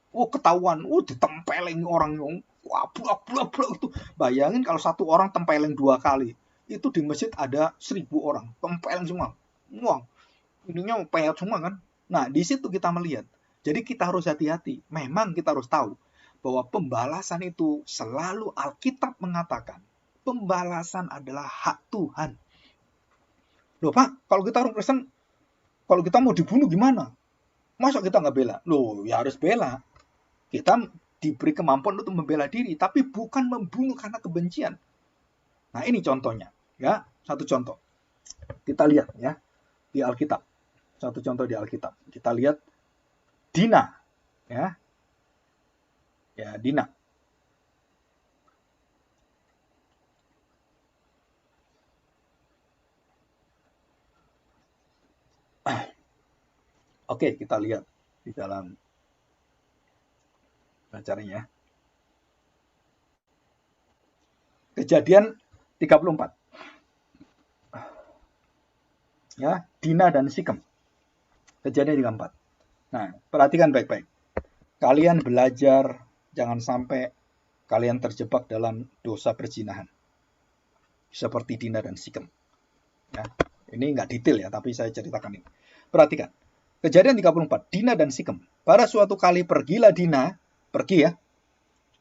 Oh ketahuan, ditempelin orang yang blak itu. Bayangin kalau satu orang tempelin 2 kali. Itu di masjid ada 1000 orang. Tempelin semua. Wah, ininya peot semua kan? Nah, di situ kita melihat. Jadi kita harus hati-hati. Memang kita harus tahu bahwa pembalasan itu selalu Alkitab mengatakan pembalasan adalah hak Tuhan. Loh Pak, kalau kita orang Kristen, kalau kita mau dibunuh gimana? Masa kita nggak bela? Loh, ya harus bela. Kita diberi kemampuan untuk membela diri, tapi bukan membunuh karena kebencian. Nah ini contohnya, ya satu contoh. Kita lihat ya di Alkitab. Satu contoh di Alkitab. Kita lihat Dina, ya Dina. Oke, kita lihat di dalam caranya. Kejadian 34. Ya, Dina dan Sikem. Kejadian 34. Nah, perhatikan baik-baik. Kalian belajar jangan sampai kalian terjebak dalam dosa perzinahan. Seperti Dina dan Sikem. Ya, ini nggak detail ya, tapi saya ceritakan ini. Perhatikan. Kejadian 34, Dina dan Sikem. Pada suatu kali pergilah Dina, pergi ya,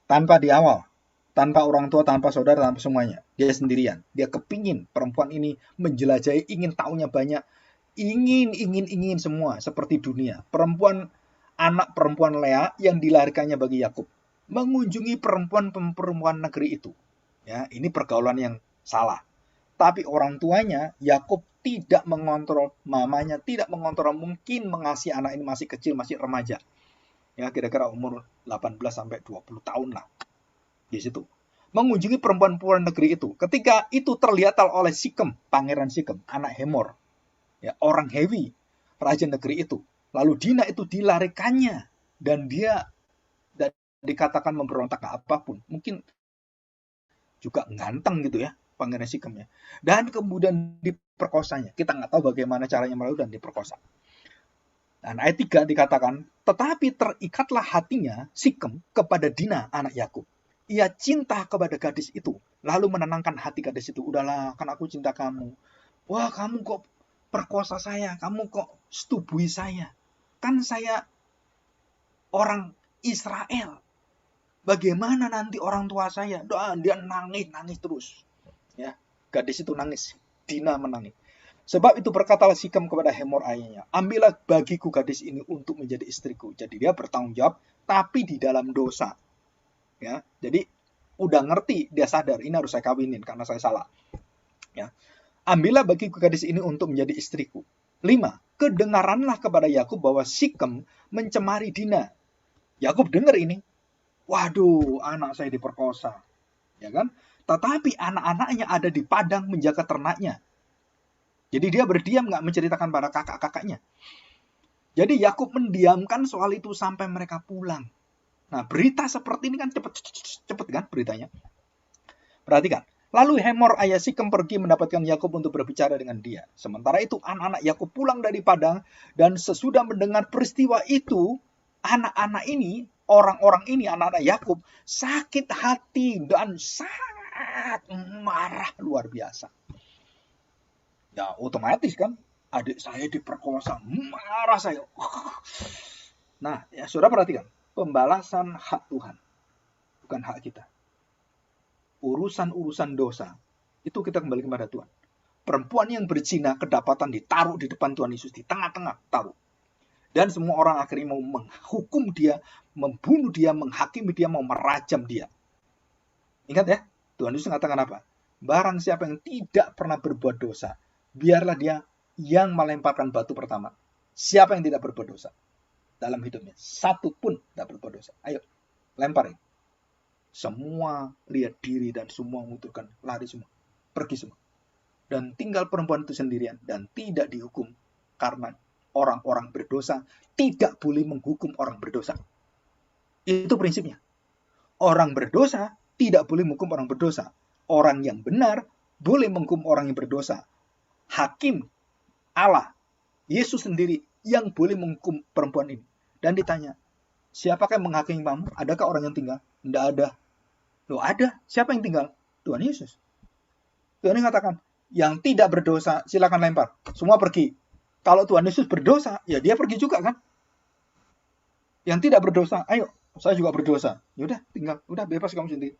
tanpa diawal, tanpa orang tua, tanpa saudara, tanpa semuanya. Dia sendirian. Dia kepingin perempuan ini menjelajahi, ingin tahunya banyak, ingin semua seperti dunia. Anak perempuan Lea yang dilahirkannya bagi Yakub mengunjungi perempuan negeri itu. Ya, ini pergaulan yang salah. Tapi orang tuanya Yakub tidak mengontrol, mamanya tidak mengontrol, mungkin mengasihi anak ini masih kecil, masih remaja. Ya, kira-kira umur 18 sampai 20 tahun lah. Di situ. Mengunjungi perempuan negeri itu. Ketika itu terlihat oleh Sikem, pangeran Sikem, anak Hemor. Ya, orang Hewi, raja negeri itu. Lalu Dina itu dilarikannya. Dan dia dikatakan memberontak ke apapun. Mungkin juga ganteng gitu ya, pangeran Sikemnya. Dan kemudian diperkosanya. Kita nggak tahu bagaimana caranya melalui dan diperkosa. Dan ayat 3 dikatakan, tetapi terikatlah hatinya Sikem kepada Dina, anak Yakub. Ia cinta kepada gadis itu. Lalu menenangkan hati gadis itu. Udahlah, kan aku cinta kamu. Wah, kamu kok perkosa saya. Kamu kok setubui saya. Kan saya orang Israel. Bagaimana nanti orang tua saya? Dia nangis terus. Ya, gadis itu nangis. Dina menangis. Sebab itu berkatalah Sikem kepada Hemor ayahnya, ambillah bagiku gadis ini untuk menjadi istriku. Jadi dia bertanggung jawab, tapi di dalam dosa. Ya, jadi udah ngerti, dia sadar, ini harus saya kawinin karena saya salah. Ya, ambillah bagiku gadis ini untuk menjadi istriku. 5. Kedengaranlah kepada Yakub bahwa Sikem mencemari Dina. Yakub dengar ini. Waduh, anak saya diperkosa. Ya kan? Tetapi anak-anaknya ada di padang menjaga ternaknya. Jadi dia berdiam, nggak menceritakan pada kakak-kakaknya. Jadi Yakub mendiamkan soal itu sampai mereka pulang. Nah, berita seperti ini kan cepet kan beritanya. Perhatikan. Lalu Hemor ayah Sikem pergi mendapatkan Yakub untuk berbicara dengan dia. Sementara itu anak-anak Yakub pulang dari padang, dan sesudah mendengar peristiwa itu, anak-anak ini, orang-orang ini, anak-anak Yakub, sakit hati dan sangat marah luar biasa. Ya otomatis kan, adik saya diperkosa, marah saya. Nah, ya saudara perhatikan, pembalasan hak Tuhan, bukan hak kita. Urusan-urusan dosa, itu kita kembali kepada Tuhan. Perempuan yang berzina kedapatan ditaruh di depan Tuhan Yesus, di tengah-tengah taruh. Dan semua orang akhirnya mau menghukum dia, membunuh dia, menghakimi dia, mau merajam dia. Ingat ya, Tuhan Yesus mengatakan apa? Barang siapa yang tidak pernah berbuat dosa, biarlah dia yang melemparkan batu pertama. Siapa yang tidak berbuat dosa dalam hidupnya? Satu pun tidak berbuat dosa. Ayo, lemparin. Semua lihat diri dan semua menguturkan, lari semua, pergi semua. Dan tinggal perempuan itu sendirian dan tidak dihukum, karena orang-orang berdosa tidak boleh menghukum orang berdosa. Itu prinsipnya. Orang berdosa tidak boleh menghukum orang berdosa. Orang yang benar boleh menghukum orang yang berdosa. Hakim Allah, Yesus sendiri yang boleh menghukum perempuan ini. Dan ditanya, siapakah yang menghakimi kamu? Adakah orang yang tinggal? Tidak ada. Loh ada, siapa yang tinggal? Tuhan Yesus. Tuhan yang mengatakan, yang tidak berdosa silakan lempar. Semua pergi. Kalau Tuhan Yesus berdosa, ya dia pergi juga kan? Yang tidak berdosa, ayo, saya juga berdosa. Yaudah, tinggal, udah bebas kamu sendiri.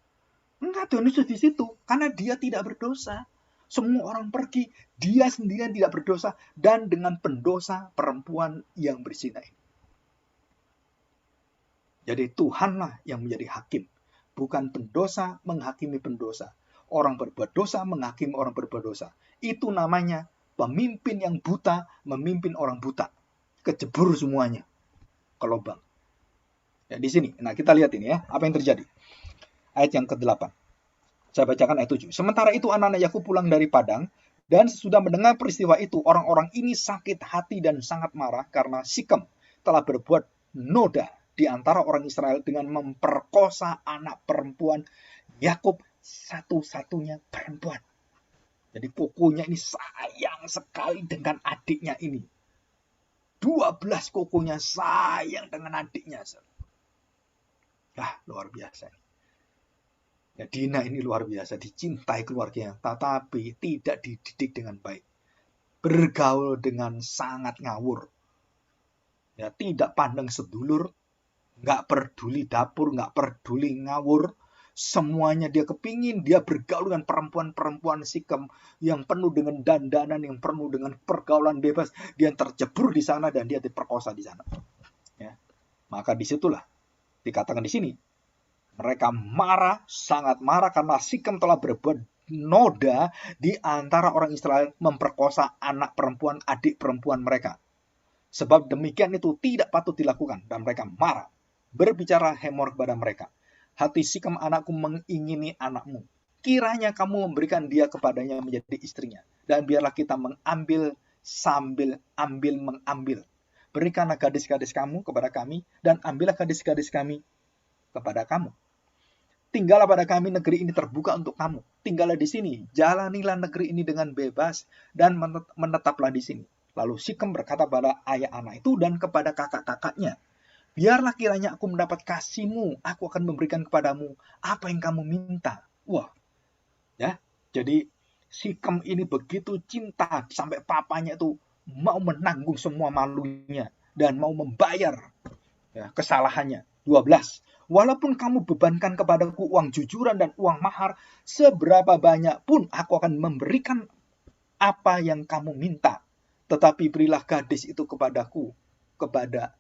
Enggak, Tuhan Yesus di situ, karena dia tidak berdosa. Semua orang pergi, dia sendirian tidak berdosa, dan dengan pendosa perempuan yang berzina ini. Jadi Tuhanlah yang menjadi hakim, bukan pendosa menghakimi pendosa. Orang berbuat dosa menghakimi orang berbuat dosa. Itu namanya pemimpin yang buta memimpin orang buta. Kejebur semuanya ke lubang. Ya, di sini. Nah, kita lihat ini ya, apa yang terjadi. Ayat yang ke-8. Saya bacakan ayat 7. Sementara itu anak-anak Yakub pulang dari padang, dan sesudah mendengar peristiwa itu, orang-orang ini sakit hati dan sangat marah karena Sikem telah berbuat noda di antara orang Israel dengan memperkosa anak perempuan Yakub, satu-satunya perempuan. Jadi kokonya ini sayang sekali dengan adiknya ini. 12 kokonya sayang dengan adiknya. Luar biasa. Ya, Dina ini luar biasa, dicintai keluarganya, tetapi tidak dididik dengan baik. Bergaul dengan sangat ngawur. Ya, tidak pandang sedulur, nggak peduli dapur, nggak peduli ngawur. Semuanya dia kepingin, dia bergaul dengan perempuan-perempuan Sikem yang penuh dengan dandanan, yang penuh dengan pergaulan bebas. Dia terjebur di sana dan dia diperkosa di sana. Ya. Maka disitulah dikatakan di sini, mereka marah, sangat marah karena Sikem telah berbuat noda di antara orang Israel, memperkosa anak perempuan, adik perempuan mereka. Sebab demikian itu tidak patut dilakukan, dan mereka marah. Berbicara Hemor kepada mereka, hati Sikem anakku mengingini anakmu. Kiranya kamu memberikan dia kepadanya menjadi istrinya, dan biarlah kita mengambil sambil ambil mengambil. Berikanlah gadis-gadis kamu kepada kami, dan ambillah gadis-gadis kami kepada kamu. Tinggallah pada kami, negeri ini terbuka untuk kamu. Tinggallah di sini, jalanilah negeri ini dengan bebas, dan menetaplah di sini. Lalu Sikem berkata pada ayah anak itu dan kepada kakak-kakaknya, biarlah kiranya aku mendapat kasihmu, aku akan memberikan kepadamu apa yang kamu minta. Wah, ya, jadi Sikem ini begitu cinta sampai papanya itu mau menanggung semua malunya dan mau membayar ya, kesalahannya. 12. Walaupun kamu bebankan kepadaku uang jujuran dan uang mahar, seberapa banyak pun aku akan memberikan apa yang kamu minta, tetapi berilah gadis itu kepadaku, kepada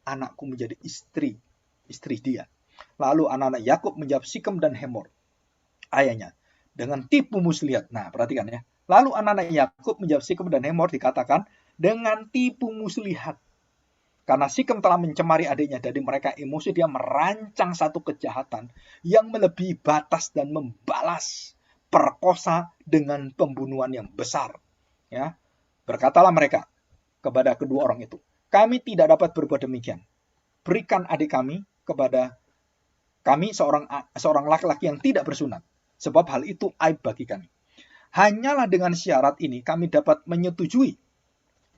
anakku menjadi istri dia. Lalu anak-anak Yakub menjawab Sikem dan Hemor, ayahnya, dengan tipu muslihat. Nah, perhatikan ya. Lalu anak-anak Yakub menjawab Sikem dan Hemor, dikatakan dengan tipu muslihat. Karena Sikem telah mencemari adiknya, jadi mereka emosi, dia merancang satu kejahatan yang melebihi batas dan membalas perkosa dengan pembunuhan yang besar. Ya, berkatalah mereka kepada kedua orang itu, kami tidak dapat berbuat demikian. Berikan adik kami kepada kami seorang laki-laki yang tidak bersunat, sebab hal itu aib bagi kami. Hanyalah dengan syarat ini kami dapat menyetujui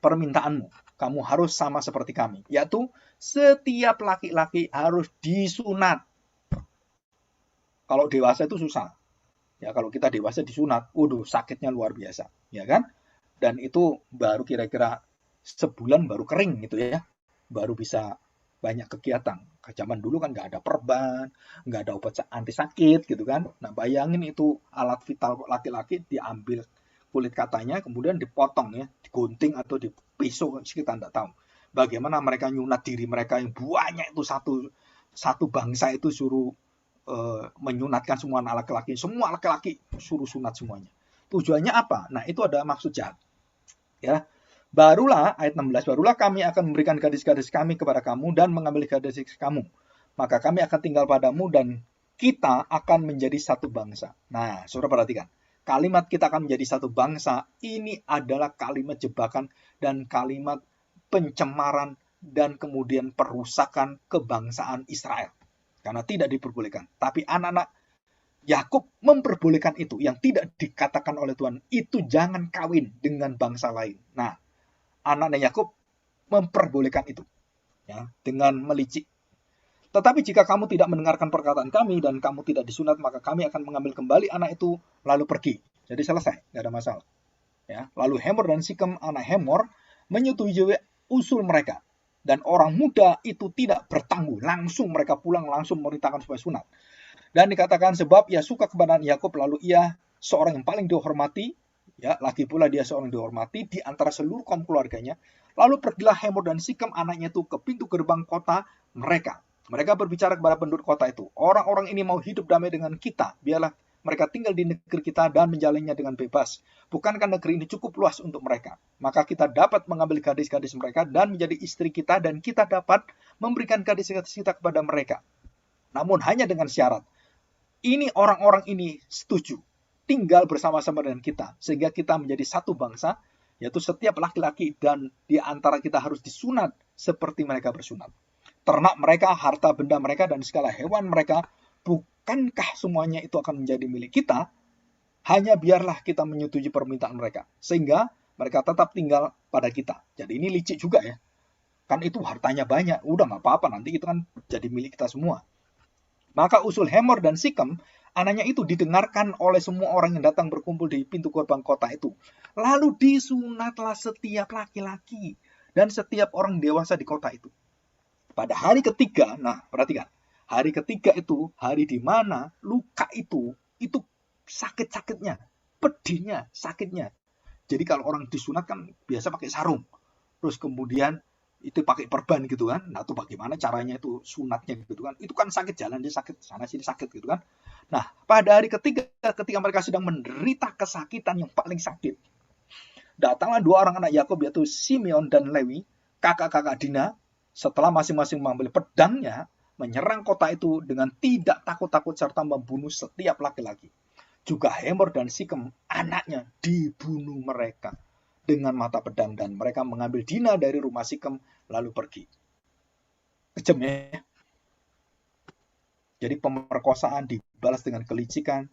permintaanmu. Kamu harus sama seperti kami, yaitu setiap laki-laki harus disunat. Kalau dewasa itu susah. Ya, kalau kita dewasa disunat, waduh, sakitnya luar biasa, ya kan? Dan itu baru kira-kira sebulan baru kering gitu ya. Baru bisa banyak kegiatan. Zaman dulu kan nggak ada perban, nggak ada obat anti sakit gitu kan. Nah, bayangin itu alat vital laki-laki diambil kulit katanya, kemudian dipotong ya, digunting atau dipisau, kita nggak tahu. Bagaimana mereka nyunat diri mereka yang banyak itu, satu bangsa itu suruh menyunatkan semua anak laki-laki. Semua laki-laki suruh sunat semuanya. Tujuannya apa? Nah, itu ada maksud jahat. Ya, barulah ayat 16, barulah kami akan memberikan gadis-gadis kami kepada kamu dan mengambil gadis kamu. Maka kami akan tinggal padamu dan kita akan menjadi satu bangsa. Nah, saudara perhatikan. Kalimat kita akan menjadi satu bangsa, ini adalah kalimat jebakan dan kalimat pencemaran dan kemudian perusakan kebangsaan Israel. Karena tidak diperbolehkan. Tapi anak-anak Yakub memperbolehkan itu. Yang tidak dikatakan oleh Tuhan, itu jangan kawin dengan bangsa lain. Nah, anak-anak Yakub memperbolehkan itu, ya, dengan melicik. Tetapi jika kamu tidak mendengarkan perkataan kami dan kamu tidak disunat, maka kami akan mengambil kembali anak itu lalu pergi. Jadi selesai, nggak ada masalah. Ya, lalu Hemor dan Sikem anak Hemor menyetujui usul mereka. Dan orang muda itu tidak bertangguh, langsung mereka pulang, langsung memerintahkan supaya sunat. Dan dikatakan sebab ia suka kepada Yakub, lalu ia seorang yang paling dihormati, ya, lagi pula dia seorang yang dihormati di antara seluruh kaum keluarganya. Lalu pergilah Hemor dan Sikem anaknya itu ke pintu gerbang kota mereka. Mereka berbicara kepada penduduk kota itu, orang-orang ini mau hidup damai dengan kita, biarlah mereka tinggal di negeri kita dan menjalannya dengan bebas. Bukankah negeri ini cukup luas untuk mereka? Maka kita dapat mengambil gadis-gadis mereka dan menjadi istri kita, dan kita dapat memberikan gadis-gadis kita kepada mereka. Namun hanya dengan syarat, ini orang-orang ini setuju tinggal bersama-sama dengan kita, sehingga kita menjadi satu bangsa, yaitu setiap laki-laki dan di antara kita harus disunat seperti mereka bersunat. Ternak mereka, harta benda mereka, dan segala hewan mereka, bukankah semuanya itu akan menjadi milik kita? Hanya biarlah kita menyetujui permintaan mereka, sehingga mereka tetap tinggal pada kita. Jadi ini licik juga ya. Kan itu hartanya banyak, udah nggak apa-apa, nanti itu kan jadi milik kita semua. Maka usul Hemor dan Sikem, anaknya itu didengarkan oleh semua orang yang datang berkumpul di pintu gerbang kota itu. Lalu disunatlah setiap laki-laki dan setiap orang dewasa di kota itu. Pada hari ketiga, nah perhatikan, hari ketiga itu hari di mana luka itu sakit-sakitnya, pedihnya, sakitnya. Jadi kalau orang disunat kan biasa pakai sarung, terus kemudian itu pakai perban gitu kan. Nah, itu bagaimana caranya itu sunatnya gitu kan. Itu kan sakit, jalan dia sakit, sana sini sakit gitu kan. Nah, pada hari ketiga ketika mereka sedang menderita kesakitan yang paling sakit, datanglah dua orang anak Yakub, yaitu Simeon dan Lewi, kakak-kakak Dina, setelah masing-masing mengambil pedangnya, menyerang kota itu dengan tidak takut-takut serta membunuh setiap laki-laki. Juga Hemor dan Sikem, anaknya, dibunuh mereka dengan mata pedang, dan mereka mengambil Dina dari rumah Sikem lalu pergi. Kejam ya. Jadi pemerkosaan dibalas dengan kelicikan,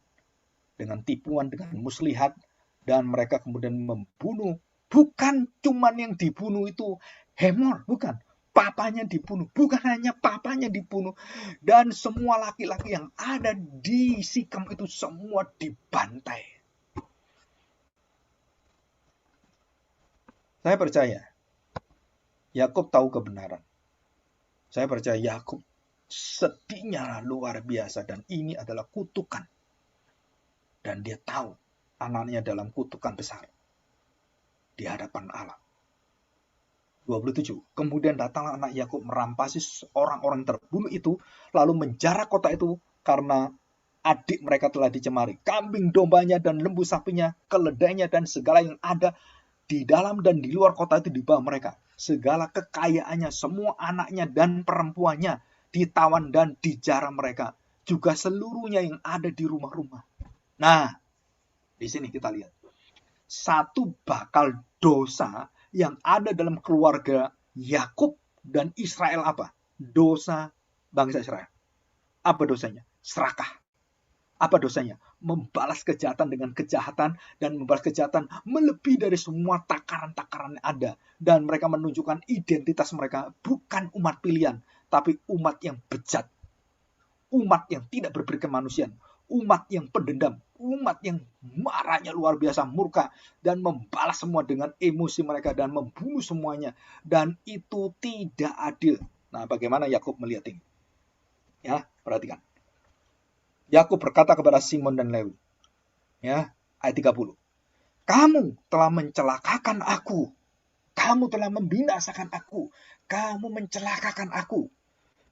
dengan tipuan, dengan muslihat, dan mereka kemudian membunuh. Bukan cuman yang dibunuh itu Hemor, bukan. Papanya dibunuh, bukan hanya papanya dibunuh, dan semua laki-laki yang ada di Sikem itu semua dibantai. Saya percaya Yakub tahu kebenaran. Saya percaya Yakub sedihnya luar biasa, dan ini adalah kutukan. Dan dia tahu anaknya dalam kutukan besar. di hadapan Allah. 27. Kemudian datanglah anak Yakub merampasi orang-orang terbunuh itu, lalu menjara kota itu karena adik mereka telah dicemari. Kambing dombanya dan lembu sapinya, keledainya dan segala yang ada di dalam dan di luar kota itu dibawa mereka. Segala kekayaannya, semua anaknya dan perempuannya ditawan dan dijara mereka. Juga seluruhnya yang ada di rumah-rumah. Nah, di sini kita lihat. Satu bakal dosa yang ada dalam keluarga Yakub dan Israel apa? Dosa bangsa Israel. Apa dosanya? Serakah. Apa dosanya? Membalas kejahatan dengan kejahatan dan membalas kejahatan melebihi dari semua takaran-takaran yang ada. Dan mereka menunjukkan identitas mereka bukan umat pilihan, tapi umat yang bejat. Umat yang tidak berperi kemanusiaan. Umat yang pendendam. Umat yang marahnya luar biasa, murka, dan membalas semua dengan emosi mereka dan membunuh semuanya. Dan itu tidak adil. Nah, bagaimana Yakub melihat ini? Ya, perhatikan. Yakub berkata kepada Simon dan Lewi. Ya, ayat 30. Kamu telah mencelakakan aku. Kamu telah membinasakan aku. Kamu mencelakakan aku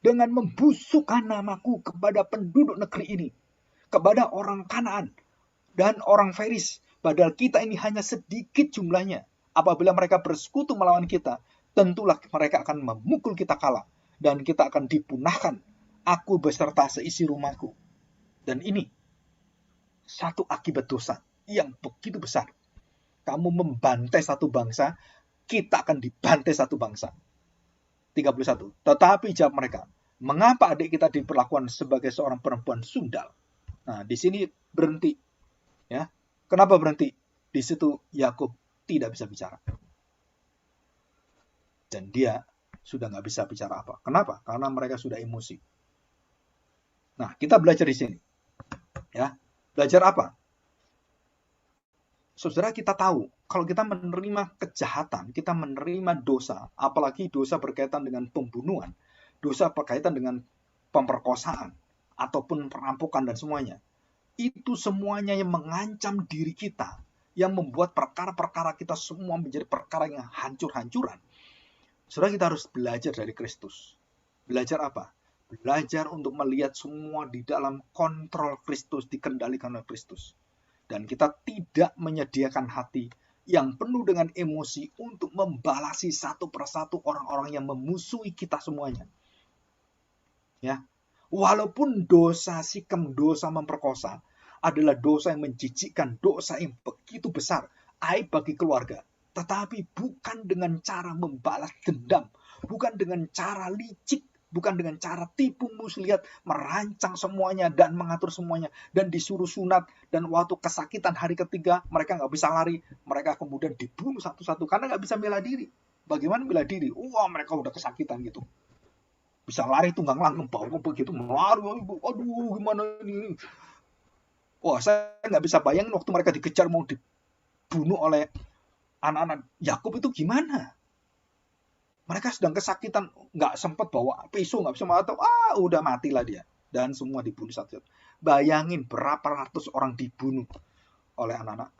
dengan membusukkan namaku kepada penduduk negeri ini, kepada orang Kanaan dan orang Feris, padahal kita ini hanya sedikit jumlahnya. Apabila mereka bersekutu melawan kita, tentulah mereka akan memukul kita kalah, dan kita akan dipunahkan, aku beserta seisi rumahku. Dan ini satu akibat dosa yang begitu besar. Kamu membantai satu bangsa, kita akan dibantai satu bangsa. 31. Tetapi jawab mereka, mengapa adik kita diperlakukan sebagai seorang perempuan sundal? Nah, di sini berhenti. Ya, kenapa berhenti? Di situ Yakub tidak bisa bicara. Dan dia sudah nggak bisa bicara apa. Kenapa? Karena mereka sudah emosi. Nah, kita belajar di sini. Ya, belajar apa? Saudara, kita tahu kalau kita menerima kejahatan, kita menerima dosa, apalagi dosa berkaitan dengan pembunuhan, dosa berkaitan dengan pemerkosaan, ataupun perampokan dan semuanya. Itu semuanya yang mengancam diri kita, yang membuat perkara-perkara kita semua menjadi perkara yang hancur-hancuran. Saudara, kita harus belajar dari Kristus. Belajar apa? Belajar untuk melihat semua di dalam kontrol Kristus, dikendalikan oleh Kristus. Dan kita tidak menyediakan hati yang penuh dengan emosi untuk membalasi satu persatu orang-orang yang memusuhi kita semuanya. Ya, walaupun dosa Sikem, dosa memperkosa, adalah dosa yang menjijikkan, dosa yang begitu besar, aib bagi keluarga. Tetapi bukan dengan cara membalas dendam, bukan dengan cara licik, bukan dengan cara tipu muslihat, merancang semuanya dan mengatur semuanya, dan disuruh sunat, dan waktu kesakitan hari ketiga, mereka nggak bisa lari, mereka kemudian dibunuh satu-satu, karena nggak bisa bela diri. Bagaimana bela diri? Wah, mereka udah kesakitan gitu. Bisa lari tunggang langgang, bau begitu, melari, aduh gimana ini. Wah, saya nggak bisa bayangin waktu mereka dikejar mau dibunuh oleh anak-anak Yakub itu gimana. Mereka sedang kesakitan, nggak sempat bawa pisau, nggak bisa atau udah matilah dia. Dan semua dibunuh satu-satu. Bayangin berapa ratus orang dibunuh oleh anak-anak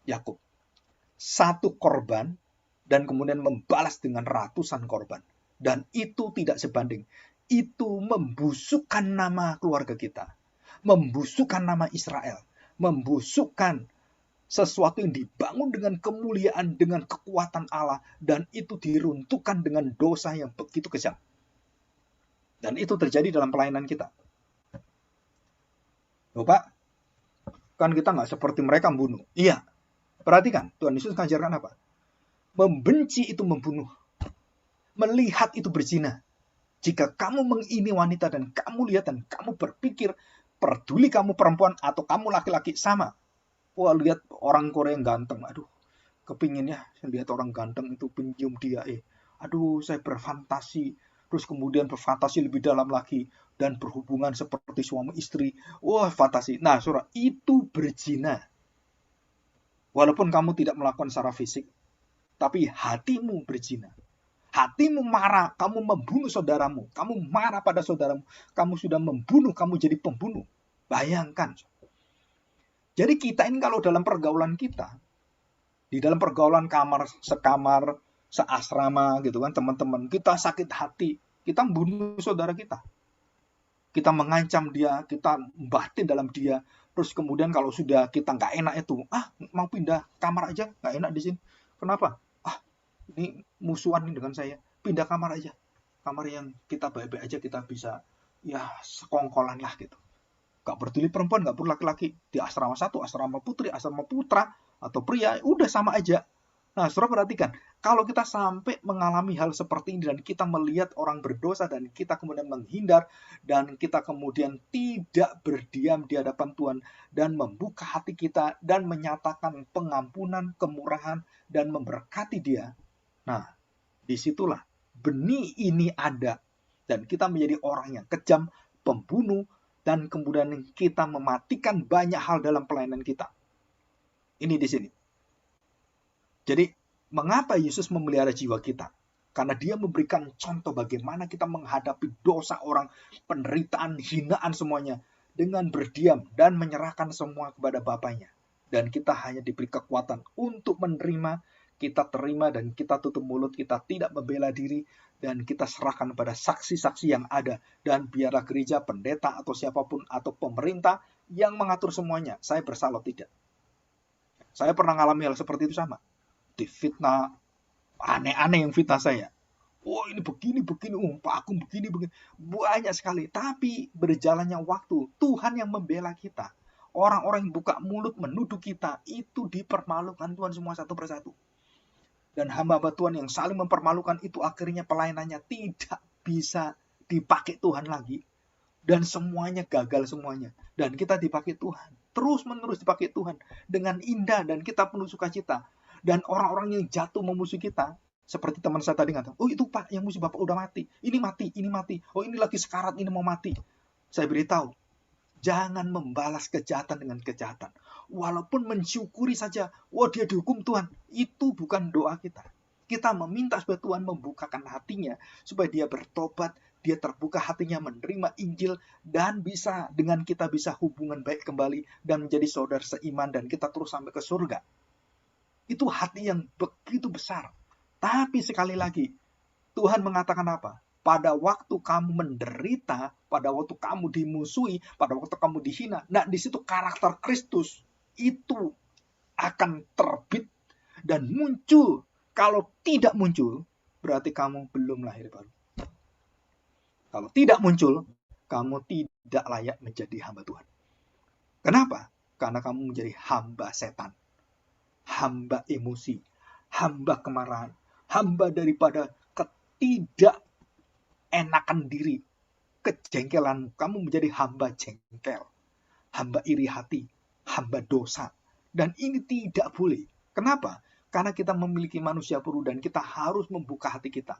Yakub. Satu korban dan kemudian membalas dengan ratusan korban. Dan itu tidak sebanding. Itu membusukkan nama keluarga kita. Membusukkan nama Israel. Membusukkan sesuatu yang dibangun dengan kemuliaan, dengan kekuatan Allah, dan itu diruntuhkan dengan dosa yang begitu kejam. Dan itu terjadi dalam pelayanan kita. Loh Pak, kan kita nggak seperti mereka membunuh. Iya, perhatikan, Tuhan Yesus mengajarkan apa? Membenci itu membunuh. Melihat itu berzina. Jika kamu mengini wanita dan kamu lihat dan kamu berpikir, peduli kamu perempuan atau kamu laki-laki sama. Wah, lihat orang Korea yang ganteng. Aduh, kepingin ya lihat orang ganteng itu pencium dia. Aduh, saya berfantasi. Terus kemudian berfantasi lebih dalam lagi. Dan berhubungan seperti suami istri. Wah, fantasi. Nah, saudara, itu berzina. Walaupun kamu tidak melakukan secara fisik. Tapi hatimu berzina. Hatimu marah. Kamu membunuh saudaramu. Kamu marah pada saudaramu. Kamu sudah membunuh. Kamu jadi pembunuh. Bayangkan. Jadi kita ini kalau dalam pergaulan kita, Di dalam pergaulan sekamar, seasrama gitu kan, teman-teman, kita sakit hati, kita membunuh saudara kita. Kita mengancam dia, kita batin dalam dia. Terus kemudian kalau sudah kita nggak enak itu, mau pindah kamar aja, nggak enak di sini. Kenapa? Ini musuhan dengan saya, pindah kamar aja. Kamar yang kita baik-baik aja, kita bisa ya sekongkolan lah gitu. Gak peduli perempuan, gak perlu laki-laki. Di asrama satu, asrama putri, asrama putra, atau pria, udah sama aja. Nah, saudara perhatikan, kalau kita sampai mengalami hal seperti ini dan kita melihat orang berdosa dan kita kemudian menghindar dan kita kemudian tidak berdiam di hadapan Tuhan dan membuka hati kita dan menyatakan pengampunan, kemurahan, dan memberkati dia. Nah, disitulah benih ini ada dan kita menjadi orang yang kejam, pembunuh, dan kemudian kita mematikan banyak hal dalam pelayanan kita. Ini di sini. Jadi, mengapa Yesus memelihara jiwa kita? Karena dia memberikan contoh bagaimana kita menghadapi dosa orang, penderitaan, hinaan semuanya, dengan berdiam dan menyerahkan semua kepada Bapaknya. Dan kita hanya diberi kekuatan untuk menerima, kita terima dan kita tutup mulut, kita tidak membela diri, dan kita serahkan pada saksi-saksi yang ada. Dan biarlah gereja, pendeta, atau siapapun, atau pemerintah yang mengatur semuanya. Saya bersalah tidak. Saya pernah mengalami hal seperti itu sama. Difitnah, aneh-aneh yang fitnah saya. Ini begini, Pak Agung begini. Banyak sekali. Tapi berjalannya waktu, Tuhan yang membela kita. Orang-orang yang buka mulut menuduh kita, itu dipermalukan Tuhan semua satu persatu. Dan hamba-hamba Tuhan yang saling mempermalukan itu akhirnya pelayanannya tidak bisa dipakai Tuhan lagi. Dan semuanya gagal semuanya. Dan kita dipakai Tuhan. Terus-menerus dipakai Tuhan. Dengan indah dan kita penuh sukacita. Dan orang-orang yang jatuh memusuhi kita, seperti teman saya tadi ngatakan, itu Pak, yang musuh Bapak udah mati. Ini mati. Ini lagi sekarat, ini mau mati. Saya beritahu, jangan membalas kejahatan dengan kejahatan. Walaupun mensyukuri saja, dia dihukum Tuhan. Itu bukan doa kita. Kita meminta supaya Tuhan membukakan hatinya, supaya dia bertobat, dia terbuka hatinya menerima Injil, dan bisa dengan kita bisa hubungan baik kembali, dan menjadi saudara seiman, dan kita terus sampai ke surga. Itu hati yang begitu besar. Tapi sekali lagi, Tuhan mengatakan apa? Pada waktu kamu menderita, pada waktu kamu dimusuhi, pada waktu kamu dihina, nah di situ karakter Kristus itu akan terbit dan muncul. Kalau tidak muncul, berarti kamu belum lahir baru. Kalau tidak muncul, kamu tidak layak menjadi hamba Tuhan. Kenapa? Karena kamu menjadi hamba setan, hamba emosi, hamba kemarahan, hamba daripada ketidakenakan diri, kejengkelan. Kamu menjadi hamba jengkel, hamba iri hati, hamba dosa. Dan ini tidak boleh. Kenapa? Karena kita memiliki manusia baru dan kita harus membuka hati kita.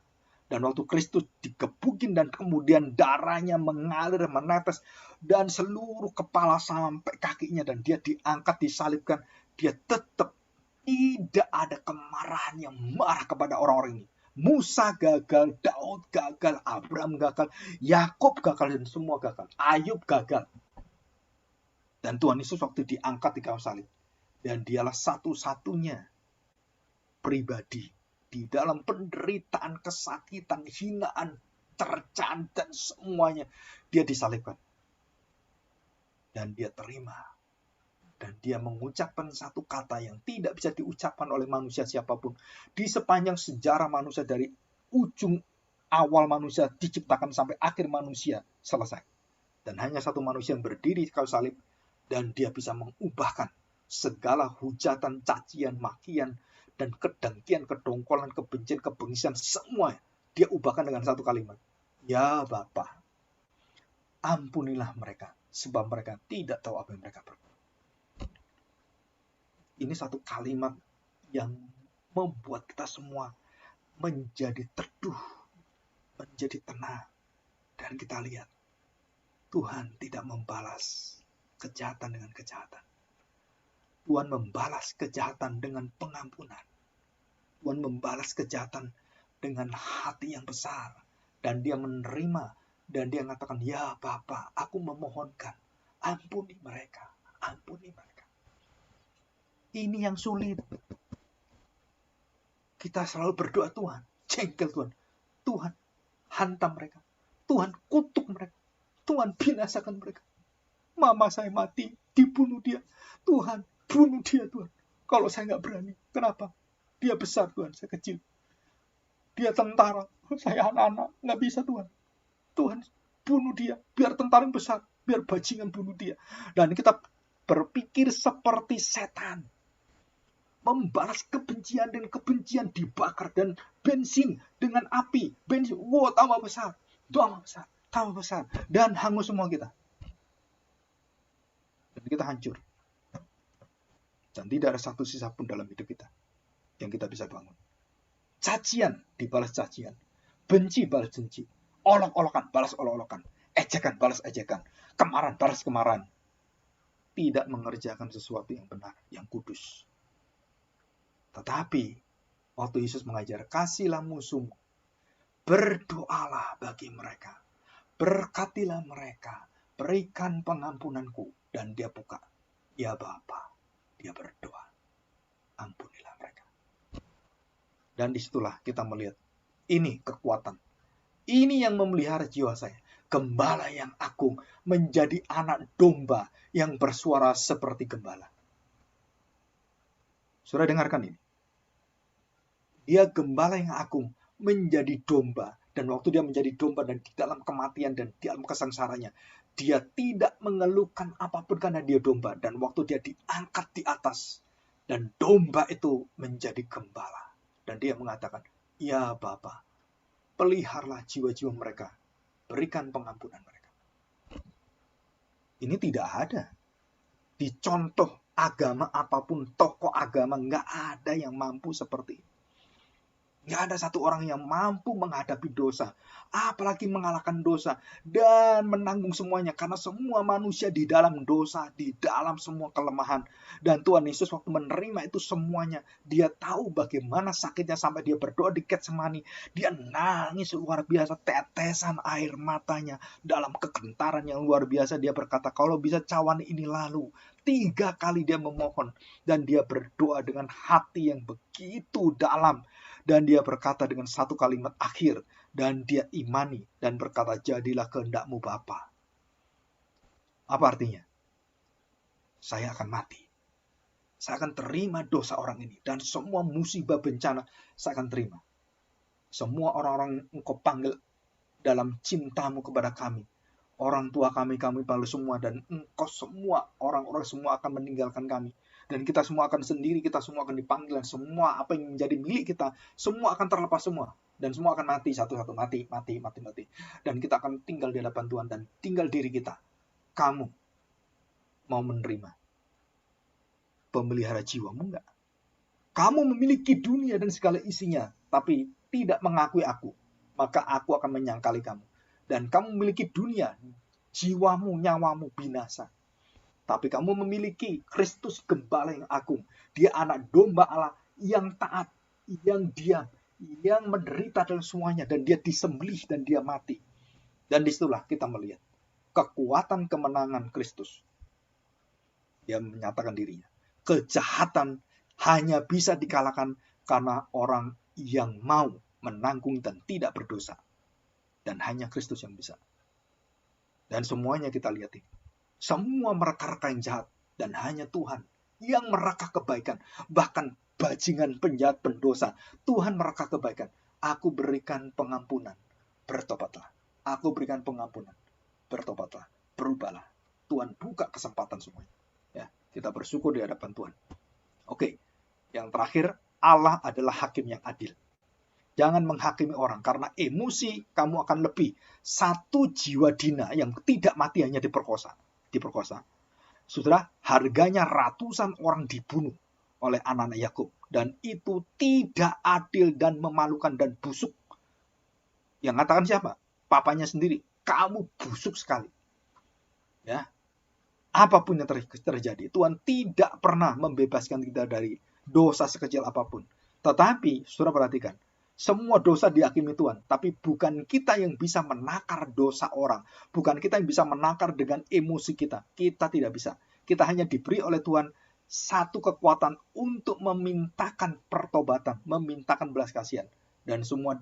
Dan waktu Kristus dikebukin dan kemudian darahnya mengalir, menetes, dan seluruh kepala sampai kakinya, dan dia diangkat, disalibkan, dia tetap tidak ada kemarahan yang marah kepada orang-orang ini. Musa gagal, Daud gagal, Abraham gagal, Yakub gagal, dan semua gagal. Ayub gagal. Dan Tuhan Yesus waktu diangkat di kayu salib, dan dialah satu-satunya pribadi di dalam penderitaan, kesakitan, hinaan, cercaan, dan semuanya, dia disalibkan. Dan dia terima. Dan dia mengucapkan satu kata yang tidak bisa diucapkan oleh manusia siapapun. Di sepanjang sejarah manusia, dari ujung awal manusia diciptakan sampai akhir manusia selesai. Dan hanya satu manusia yang berdiri di kayu salib, dan dia bisa mengubahkan segala hujatan, cacian, makian, dan kedengkian, kedongkolan, kebencian, kebengsian, semua dia ubahkan dengan satu kalimat. Ya Bapa, ampunilah mereka, sebab mereka tidak tahu apa yang mereka berbuat. Ini satu kalimat yang membuat kita semua menjadi teduh, menjadi tenang. Dan kita lihat, Tuhan tidak membalas kejahatan dengan kejahatan. Tuhan membalas kejahatan dengan pengampunan. Tuhan membalas kejahatan dengan hati yang besar. Dan dia menerima. Dan dia mengatakan, ya Bapa, aku memohonkan. Ampuni mereka. Ampuni mereka. Ini yang sulit. kita selalu berdoa, Tuhan, jengkel Tuhan. Tuhan, hantam mereka. Tuhan, kutuk mereka. Tuhan, binasakan mereka. Mama saya mati, dibunuh dia. Tuhan, bunuh dia Tuhan. Kalau saya nggak berani. Kenapa? Dia besar Tuhan, saya kecil. Dia tentara, saya anak-anak. Nggak bisa Tuhan. Tuhan, bunuh dia. Biar tentara yang besar. Biar bajingan bunuh dia. Dan kita berpikir seperti setan. Membalas kebencian dan kebencian dibakar. Dan bensin dengan api. Bensin, wow, tambah besar. Tambah besar. Dan hangus semua kita. Dan kita hancur. Dan tidak ada satu sisa pun dalam hidup kita yang kita bisa bangun. Cacian dibalas cacian. Benci balas benci. Olok-olokan balas olok-olokan. Ejekan balas ejekan. Kemarahan balas kemarahan. Tidak mengerjakan sesuatu yang benar, yang kudus. Tetapi, waktu Yesus mengajar, kasihlah musuhmu. Berdoalah bagi mereka. Berkatilah mereka. Berikan pengampunanku. Dan dia buka. Ya Bapa. Dia berdoa. Ampunilah mereka. Dan disitulah kita melihat. Ini kekuatan. Ini yang memelihara jiwa saya. Gembala yang agung menjadi anak domba yang bersuara seperti gembala. Saudara dengarkan ini. Dia gembala yang agung menjadi domba. Dan waktu dia menjadi domba dan di dalam kematian dan di dalam kesengsaranya, dia tidak mengeluhkan apapun karena dia domba. Dan waktu dia diangkat di atas, dan domba itu menjadi gembala. Dan dia mengatakan, ya Bapa, peliharalah jiwa-jiwa mereka. Berikan pengampunan mereka. Ini tidak ada. Di contoh agama apapun, tokoh agama, nggak ada yang mampu seperti ini. Nggak ada satu orang yang mampu menghadapi dosa. Apalagi mengalahkan dosa. Dan menanggung semuanya. Karena semua manusia di dalam dosa. Di dalam semua kelemahan. Dan Tuhan Yesus waktu menerima itu semuanya. Dia tahu bagaimana sakitnya sampai dia berdoa di Getsemani. Dia nangis luar biasa. Tetesan air matanya. Dalam kegentaran yang luar biasa. Dia berkata, kalau bisa cawan ini lalu. 3 kali dia memohon. Dan dia berdoa dengan hati yang begitu dalam. Dan dia berkata dengan satu kalimat akhir. Dan dia imani. Dan berkata, jadilah kehendak-Mu Bapa. Apa artinya? Saya akan mati. Saya akan terima dosa orang ini. Dan semua musibah bencana saya akan terima. Semua orang-orang Engkau panggil dalam cinta-Mu kepada kami. Orang tua kami panggil semua. Dan Engkau semua, orang-orang semua akan meninggalkan kami. Dan kita semua akan sendiri, kita semua akan dipanggil. Dan semua apa yang menjadi milik kita, semua akan terlepas semua. Dan semua akan mati satu-satu. Mati. Dan kita akan tinggal di hadapan Tuhan. Dan tinggal diri kita. Kamu mau menerima pemelihara jiwamu enggak? Kamu memiliki dunia dan segala isinya. Tapi tidak mengakui aku. Maka aku akan menyangkali kamu. Dan kamu memiliki dunia. Jiwamu, nyawamu binasa. Tapi kamu memiliki Kristus gembala yang agung. Dia anak domba Allah yang taat, yang diam, yang menderita dalam semuanya. Dan dia disembelih dan dia mati. Dan disitulah kita melihat kekuatan kemenangan Kristus. Dia menyatakan dirinya. Kejahatan hanya bisa dikalahkan karena orang yang mau menanggung dan tidak berdosa. Dan hanya Kristus yang bisa. Dan semuanya kita lihat ini. Semua mereka-reka yang jahat. Dan hanya Tuhan yang mereka kebaikan. Bahkan bajingan penjahat pendosa. Tuhan mereka kebaikan. Aku berikan pengampunan. Bertobatlah. Aku berikan pengampunan. Bertobatlah. Berubahlah. Tuhan buka kesempatan semuanya. Ya, kita bersyukur di hadapan Tuhan. Oke. Yang terakhir, Allah adalah hakim yang adil. Jangan menghakimi orang. Karena emosi kamu akan lebih. 1 jiwa dina yang tidak mati hanya diperkosa. Saudara, harganya ratusan orang dibunuh oleh anak-anak Yakub. Dan itu tidak adil dan memalukan dan busuk. Yang katakan siapa? Papanya sendiri. Kamu busuk sekali. Ya. Apapun yang terjadi. Tuhan tidak pernah membebaskan kita dari dosa sekecil apapun. Tetapi, saudara perhatikan. Semua dosa dihakimi Tuhan. Tapi bukan kita yang bisa menakar dosa orang. Bukan kita yang bisa menakar dengan emosi kita. Kita tidak bisa. Kita hanya diberi oleh Tuhan satu kekuatan untuk memintakan pertobatan, memintakan belas kasihan, dan semua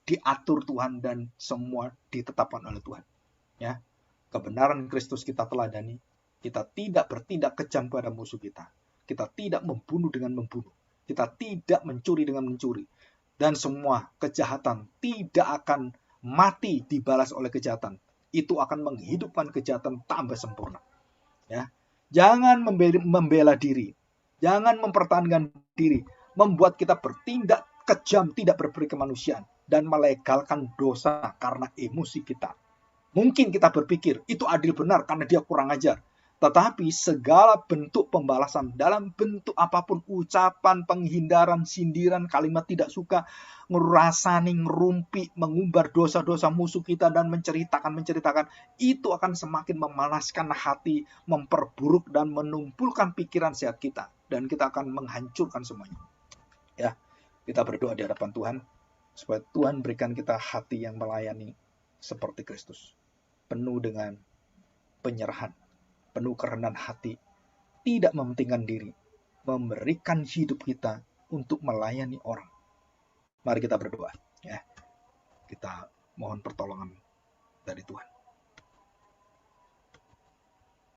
diatur Tuhan dan semua ditetapkan oleh Tuhan. Ya, kebenaran Kristus kita teladani. Kita tidak bertindak kejam pada musuh kita. Kita tidak membunuh dengan membunuh. Kita tidak mencuri dengan mencuri. Dan semua kejahatan tidak akan mati dibalas oleh kejahatan. Itu akan menghidupkan kejahatan tambah sempurna. Ya, jangan membela diri. Jangan mempertahankan diri. Membuat kita bertindak kejam, tidak berperi kemanusiaan. Dan melegalkan dosa karena emosi kita. Mungkin kita berpikir itu adil benar karena dia kurang ajar. Tetapi segala bentuk pembalasan dalam bentuk apapun, ucapan, penghindaran, sindiran, kalimat tidak suka, ngerasani, ngerumpi, mengumbar dosa-dosa musuh kita dan menceritakan, itu akan semakin memanaskan hati, memperburuk dan menumpulkan pikiran sehat kita. Dan kita akan menghancurkan semuanya. Ya, kita berdoa di hadapan Tuhan, supaya Tuhan berikan kita hati yang melayani seperti Kristus. Penuh dengan penyerahan, penuh kerendahan hati, tidak mementingkan diri, memberikan hidup kita untuk melayani orang. Mari kita berdoa, ya. Kita mohon pertolongan dari Tuhan.